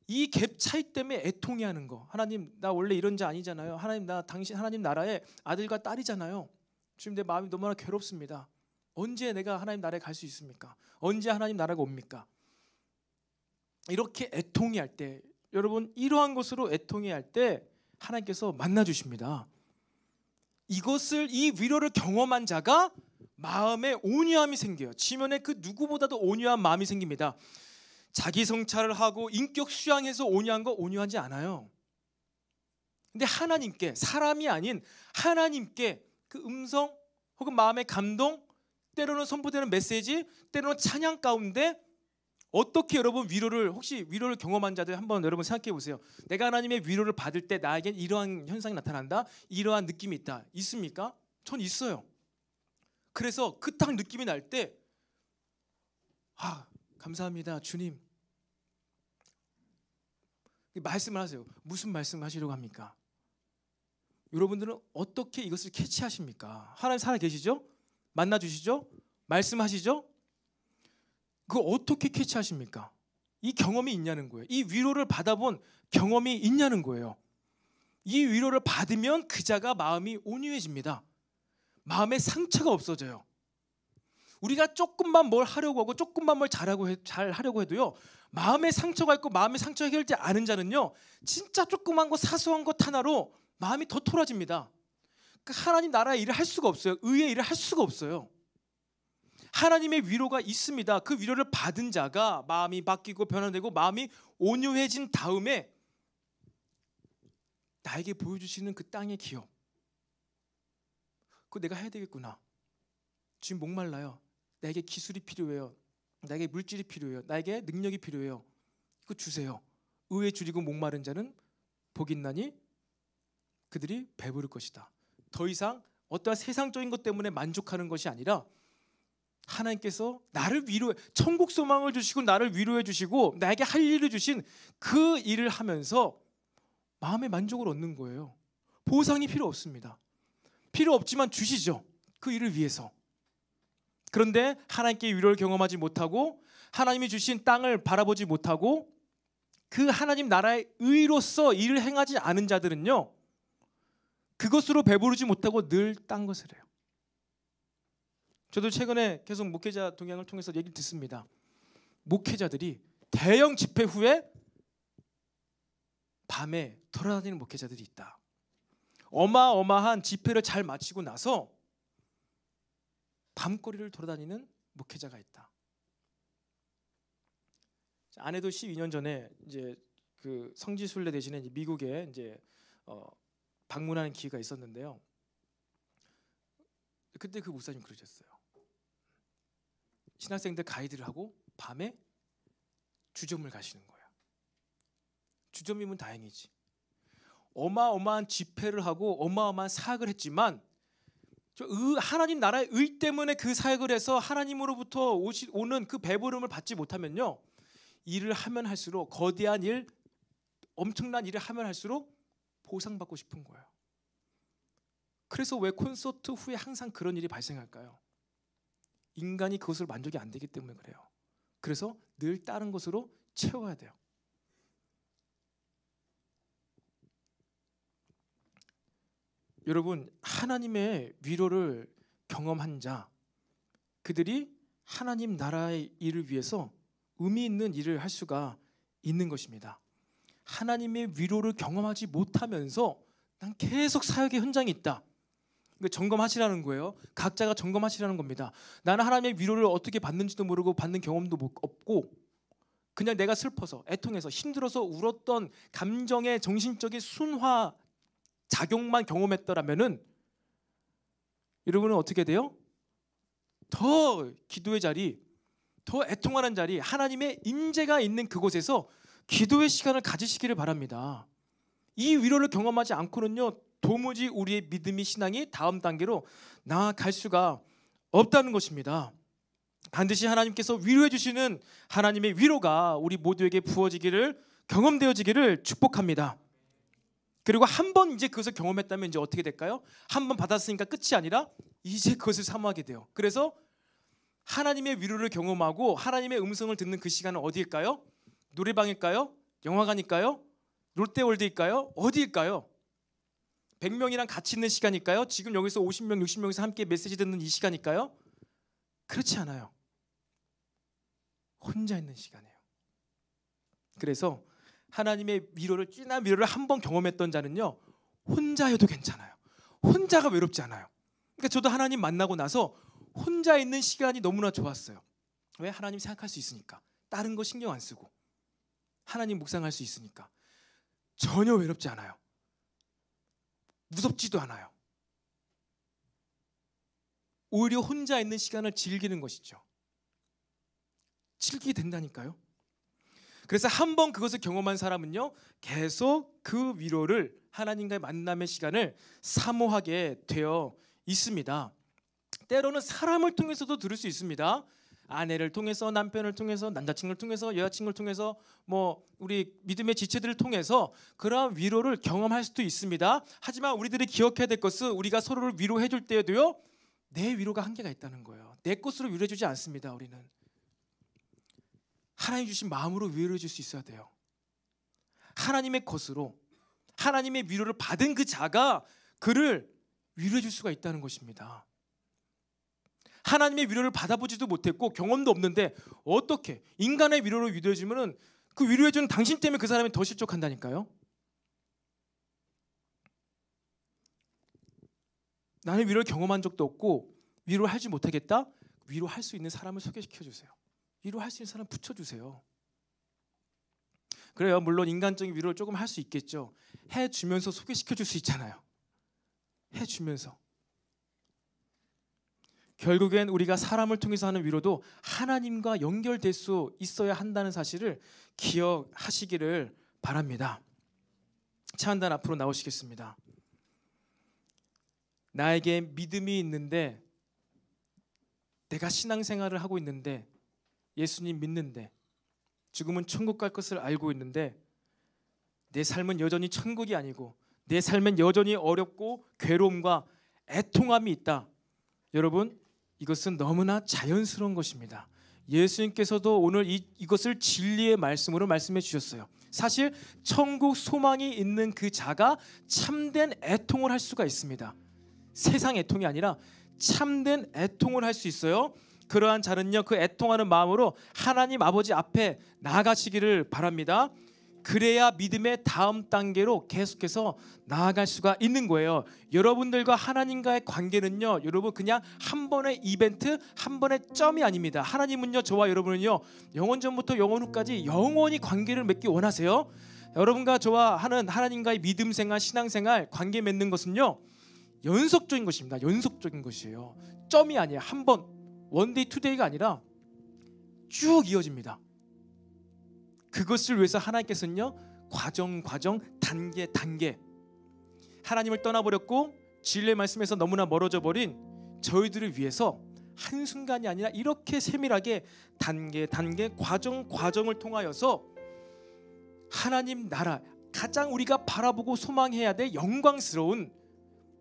이 갭 차이 때문에 애통해하는 거. 하나님, 나 원래 이런 자 아니잖아요. 하나님, 나 당신 하나님 나라의 아들과 딸이잖아요. 지금 내 마음이 너무나 괴롭습니다. 언제 내가 하나님 나라에 갈 수 있습니까? 언제 하나님 나라가 옵니까? 이렇게 애통해할 때, 여러분, 이러한 것으로 애통해할 때 하나님께서 만나 주십니다. 이 위로를 경험한 자가 마음에 온유함이 생겨요. 지면에 그 누구보다도 온유한 마음이 생깁니다. 자기 성찰을 하고 인격 수양해서 온유한 거 온유하지 않아요. 근데 하나님께, 사람이 아닌 하나님께 그 음성 혹은 마음의 감동, 때로는 선포되는 메시지, 때로는 찬양 가운데 어떻게 여러분 혹시 위로를 경험한 자들 한번 여러분 생각해 보세요. 내가 하나님의 위로를 받을 때 나에겐 이러한 현상이 나타난다. 이러한 느낌이 있다. 있습니까? 전 있어요. 그래서 그 딱 느낌이 날 때 감사합니다 주님. 말씀을 하세요. 무슨 말씀을 하시려고 합니까? 여러분들은 어떻게 이것을 캐치하십니까? 하나님 살아계시죠? 만나주시죠? 말씀하시죠? 그거 어떻게 캐치하십니까? 이 경험이 있냐는 거예요. 이 위로를 받아본 경험이 있냐는 거예요. 이 위로를 받으면 그 자가 마음이 온유해집니다. 마음에 상처가 없어져요. 우리가 조금만 뭘 하려고 하고 조금만 뭘 잘 하려고 해도요, 마음에 상처가 있고 마음의 상처가 해결되지 않은 자는요, 진짜 조그만 거 사소한 것 하나로 마음이 더 토라집니다. 그러니까 하나님 나라의 일을 할 수가 없어요. 의의 일을 할 수가 없어요. 하나님의 위로가 있습니다. 그 위로를 받은 자가 마음이 바뀌고 변화되고 마음이 온유해진 다음에 나에게 보여주시는 그 땅의 기업, 그거 내가 해야 되겠구나. 지금 목말라요. 나에게 기술이 필요해요. 나에게 물질이 필요해요. 나에게 능력이 필요해요. 이거 주세요. 의에 줄이고 목마른 자는 복이 있나니 그들이 배부를 것이다. 더 이상 어떠한 세상적인 것 때문에 만족하는 것이 아니라 하나님께서 나를 위로해, 천국 소망을 주시고 나를 위로해 주시고 나에게 할 일을 주신 그 일을 하면서 마음의 만족을 얻는 거예요. 보상이 필요 없습니다. 필요 없지만 주시죠. 그 일을 위해서. 그런데 하나님께 위로를 경험하지 못하고 하나님이 주신 땅을 바라보지 못하고 그 하나님 나라의 의로서 일을 행하지 않은 자들은요, 그것으로 배부르지 못하고 늘 딴 것을 해요. 저도 최근에 계속 목회자 동향을 통해서 얘기를 듣습니다. 목회자들이 대형 집회 후에 밤에 돌아다니는 목회자들이 있다. 어마어마한 집회를 잘 마치고 나서 밤거리를 돌아다니는 목회자가 있다. 아내도 12년 전에 이제 그 성지순례 대신에 미국에 이제 방문하는 기회가 있었는데요. 그때 그 목사님 그러셨어요. 신학생들 가이드를 하고 밤에 주점을 가시는 거야. 주점이면 다행이지. 어마어마한 집회를 하고 어마어마한 사역을 했지만 하나님 나라의 의 때문에 그 사역을 해서 하나님으로부터 오는 그 배부름을 받지 못하면요, 일을 하면 할수록 거대한 일, 엄청난 일을 하면 할수록 보상받고 싶은 거예요. 그래서 왜 콘서트 후에 항상 그런 일이 발생할까요? 인간이 그것을 만족이 안 되기 때문에 그래요. 그래서 늘 다른 것으로 채워야 돼요. 여러분, 하나님의 위로를 경험한 자, 그들이 하나님 나라의 일을 위해서 의미 있는 일을 할 수가 있는 것입니다. 하나님의 위로를 경험하지 못하면서 난 계속 사역의 현장에 있다. 점검하시라는 거예요. 각자가 점검하시라는 겁니다. 나는 하나님의 위로를 어떻게 받는지도 모르고 받는 경험도 없고 그냥 내가 슬퍼서 애통해서 힘들어서 울었던 감정의 정신적인 순화 작용만 경험했더라면은 여러분은 어떻게 돼요? 더 기도의 자리, 더 애통하는 자리, 하나님의 임재가 있는 그곳에서 기도의 시간을 가지시기를 바랍니다. 이 위로를 경험하지 않고는요, 도무지 우리의 믿음이 신앙이 다음 단계로 나아갈 수가 없다는 것입니다. 반드시 하나님께서 위로해 주시는 하나님의 위로가 우리 모두에게 부어지기를, 경험되어지기를 축복합니다. 그리고 한 번 이제 그것을 경험했다면 이제 어떻게 될까요? 한 번 받았으니까 끝이 아니라 이제 그것을 사모하게 돼요. 그래서 하나님의 위로를 경험하고 하나님의 음성을 듣는 그 시간은 어디일까요? 노래방일까요? 영화관일까요? 롯데월드일까요? 어디일까요? 100명이랑 같이 있는 시간일까요? 지금 여기서 50명, 60명에서 함께 메시지 듣는 이 시간일까요? 그렇지 않아요. 혼자 있는 시간이에요. 그래서 하나님의 위로를, 진한 위로를 한 번 경험했던 자는요, 혼자여도 괜찮아요. 혼자가 외롭지 않아요. 그러니까 저도 하나님 만나고 나서 혼자 있는 시간이 너무나 좋았어요. 왜? 하나님 생각할 수 있으니까. 다른 거 신경 안 쓰고 하나님 묵상할 수 있으니까. 전혀 외롭지 않아요. 무섭지도 않아요. 오히려 혼자 있는 시간을 즐기는 것이죠. 즐기게 된다니까요. 그래서 한번 그것을 경험한 사람은요, 계속 그 위로를, 하나님과의 만남의 시간을 사모하게 되어 있습니다. 때로는 사람을 통해서도 들을 수 있습니다. 아내를 통해서, 남편을 통해서, 남자친구를 통해서, 여자친구를 통해서, 우리 믿음의 지체들을 통해서 그러한 위로를 경험할 수도 있습니다. 하지만 우리들이 기억해야 될 것은, 우리가 서로를 위로해 줄 때에도요, 내 위로가 한계가 있다는 거예요. 내 것으로 위로해 주지 않습니다. 우리는 하나님 주신 마음으로 위로해 줄 수 있어야 돼요. 하나님의 것으로, 하나님의 위로를 받은 그 자가 그를 위로해 줄 수가 있다는 것입니다. 하나님의 위로를 받아보지도 못했고 경험도 없는데 어떻게 인간의 위로를 위로해 주면은, 그 위로해 주는 당신 때문에 그 사람이 더 실족한다니까요. 나는 위로를 경험한 적도 없고 위로를 하지 못하겠다? 위로할 수 있는 사람을 소개시켜 주세요. 위로할 수 있는 사람 붙여주세요. 그래요. 물론 인간적인 위로를 조금 할 수 있겠죠. 해주면서 소개시켜 줄 수 있잖아요. 해주면서. 결국엔 우리가 사람을 통해서 하는 위로도 하나님과 연결될 수 있어야 한다는 사실을 기억하시기를 바랍니다. 차 한 잔 앞으로 나오시겠습니다. 나에게 믿음이 있는데, 내가 신앙생활을 하고 있는데, 예수님 믿는데, 죽으면 천국 갈 것을 알고 있는데, 내 삶은 여전히 천국이 아니고 내 삶은 여전히 어렵고 괴로움과 애통함이 있다. 여러분, 이것은 너무나 자연스러운 것입니다. 예수님께서도 오늘 이것을 진리의 말씀으로 말씀해 주셨어요. 사실 천국 소망이 있는 그 자가 참된 애통을 할 수가 있습니다. 세상 애통이 아니라 참된 애통을 할 수 있어요. 그러한 자는요, 그 애통하는 마음으로 하나님 아버지 앞에 나아가시기를 바랍니다. 그래야 믿음의 다음 단계로 계속해서 나아갈 수가 있는 거예요. 여러분들과 하나님과의 관계는요, 여러분 그냥 한 번의 이벤트, 한 번의 점이 아닙니다. 하나님은요, 저와 여러분은요, 영원 전부터 영원 후까지 영원히 관계를 맺기 원하세요. 여러분과 저와 하는 하나님과의 믿음 생활, 신앙 생활, 관계 맺는 것은요, 연속적인 것입니다. 연속적인 것이에요. 점이 아니에요. 한 번, 원데이, 투데이가 아니라 쭉 이어집니다. 그것을 위해서 하나님께서는요, 과정, 단계, 하나님을 떠나버렸고 진리의 말씀에서 너무나 멀어져 버린 저희들을 위해서 한순간이 아니라 이렇게 세밀하게 단계, 과정을 통하여서 하나님 나라, 가장 우리가 바라보고 소망해야 될 영광스러운,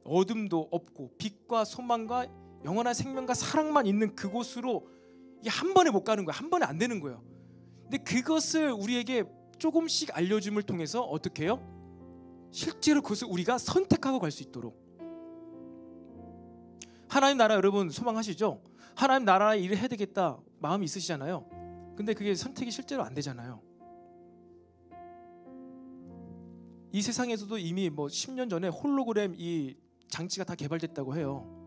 어둠도 없고 빛과 소망과 영원한 생명과 사랑만 있는 그곳으로 한 번에 못 가는 거예요. 한 번에 안 되는 거예요. 근데 그것을 우리에게 조금씩 알려줌을 통해서 어떻게 해요? 실제로 그것을 우리가 선택하고 갈 수 있도록. 하나님 나라 여러분 소망하시죠? 하나님 나라에 일을 해야 되겠다 마음이 있으시잖아요. 근데 그게 선택이 실제로 안 되잖아요. 이 세상에서도 이미 10년 전에 홀로그램 이 장치가 다 개발됐다고 해요.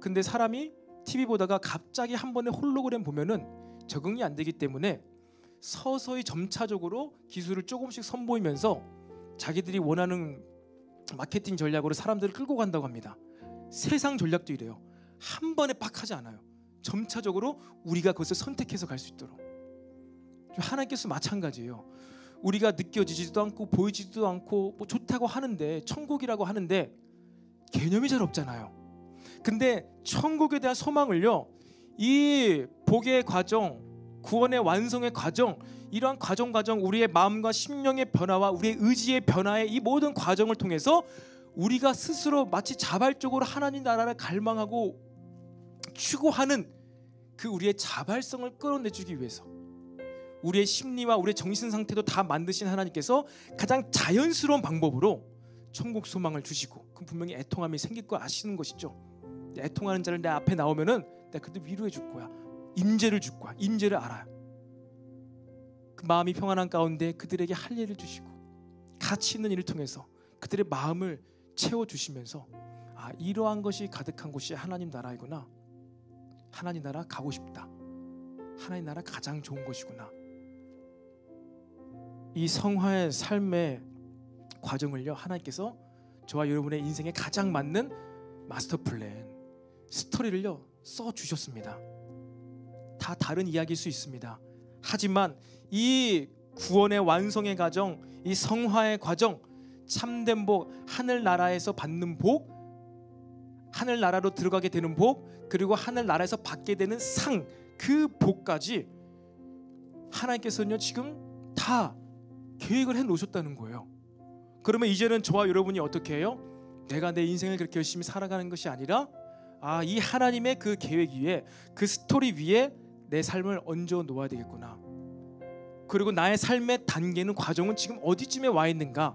근데 사람이 TV 보다가 갑자기 한 번에 홀로그램 보면은 적응이 안 되기 때문에 서서히 점차적으로 기술을 조금씩 선보이면서 자기들이 원하는 마케팅 전략으로 사람들을 끌고 간다고 합니다. 세상 전략도 이래요. 한 번에 빡 하지 않아요. 점차적으로 우리가 그것을 선택해서 갈 수 있도록. 하나님께서 마찬가지예요. 우리가 느껴지지도 않고 보이지도 않고 좋다고 하는데, 천국이라고 하는데 개념이 잘 없잖아요. 근데 천국에 대한 소망을요, 이 복의 과정, 구원의 완성의 과정, 이러한 과정 우리의 마음과 심령의 변화와 우리의 의지의 변화의 이 모든 과정을 통해서 우리가 스스로 마치 자발적으로 하나님 나라를 갈망하고 추구하는 그 우리의 자발성을 끌어내주기 위해서, 우리의 심리와 우리의 정신 상태도 다 만드신 하나님께서 가장 자연스러운 방법으로 천국 소망을 주시고, 그 분명히 애통함이 생길 거 아시는 것이죠. 애통하는 자를 내 앞에 나오면은 내가 그들 위로해 줄 거야. 임재를 줄 거야. 임재를 알아요. 그 마음이 평안한 가운데 그들에게 할 일을 주시고, 가치 있는 일을 통해서 그들의 마음을 채워주시면서, 이러한 것이 가득한 곳이 하나님 나라이구나. 하나님 나라 가고 싶다. 하나님 나라 가장 좋은 것이구나. 이 성화의 삶의 과정을요, 하나님께서 저와 여러분의 인생에 가장 맞는 마스터 플랜, 스토리를요 써 주셨습니다. 다 다른 이야기일 수 있습니다. 하지만 이 구원의 완성의 과정, 이 성화의 과정, 참된 복, 하늘나라에서 받는 복, 하늘나라로 들어가게 되는 복, 그리고 하늘나라에서 받게 되는 상, 그 복까지 하나님께서는요 지금 다 계획을 해 놓으셨다는 거예요. 그러면 이제는 저와 여러분이 어떻게 해요? 내가 내 인생을 그렇게 열심히 살아가는 것이 아니라 이 하나님의 그 계획 위에, 그 스토리 위에 내 삶을 얹어 놓아야 되겠구나. 그리고 나의 삶의 단계는, 과정은 지금 어디쯤에 와 있는가?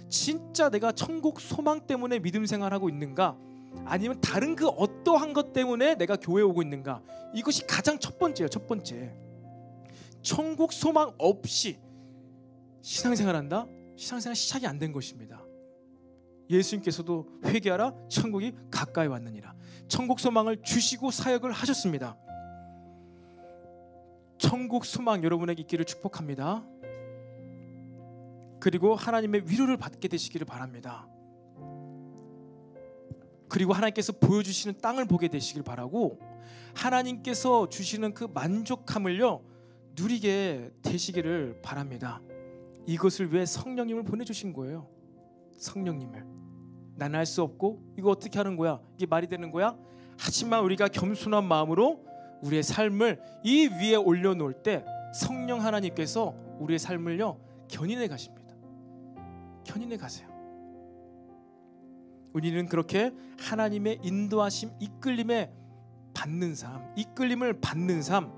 진짜 내가 천국 소망 때문에 믿음 생활하고 있는가? 아니면 다른 그 어떠한 것 때문에 내가 교회에 오고 있는가? 이것이 가장 첫 번째예요. 첫 번째, 천국 소망 없이 신앙생활한다? 신앙생활 시작이 안 된 것입니다. 예수님께서도 회개하라, 천국이 가까이 왔느니라. 천국 소망을 주시고 사역을 하셨습니다. 천국 소망 여러분에게 있기를 축복합니다. 그리고 하나님의 위로를 받게 되시기를 바랍니다. 그리고 하나님께서 보여주시는 땅을 보게 되시길 바라고, 하나님께서 주시는 그 만족함을요 누리게 되시기를 바랍니다. 이것을 위해 성령님을 보내주신 거예요. 성령님을. 나는 할 수 없고 이거 어떻게 하는 거야? 이게 말이 되는 거야? 하지만 우리가 겸손한 마음으로 우리의 삶을 이 위에 올려놓을 때 성령 하나님께서 우리의 삶을요 견인해 가십니다. 견인해 가세요. 우리는 그렇게 하나님의 인도하심, 이끌림에 받는 삶, 이끌림을 받는 삶,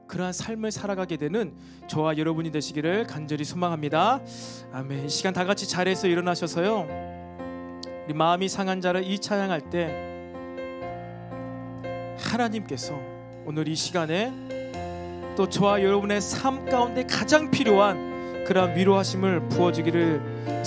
그러한 삶을 살아가게 되는 저와 여러분이 되시기를 간절히 소망합니다. 아멘. 이 시간 다 같이 자리에서 일어나셔서요 우리 마음이 상한 자를 이 찬양할 때 하나님께서 오늘 이 시간에 또 저와 여러분의 삶 가운데 가장 필요한 그러한 위로하심을 부어주기를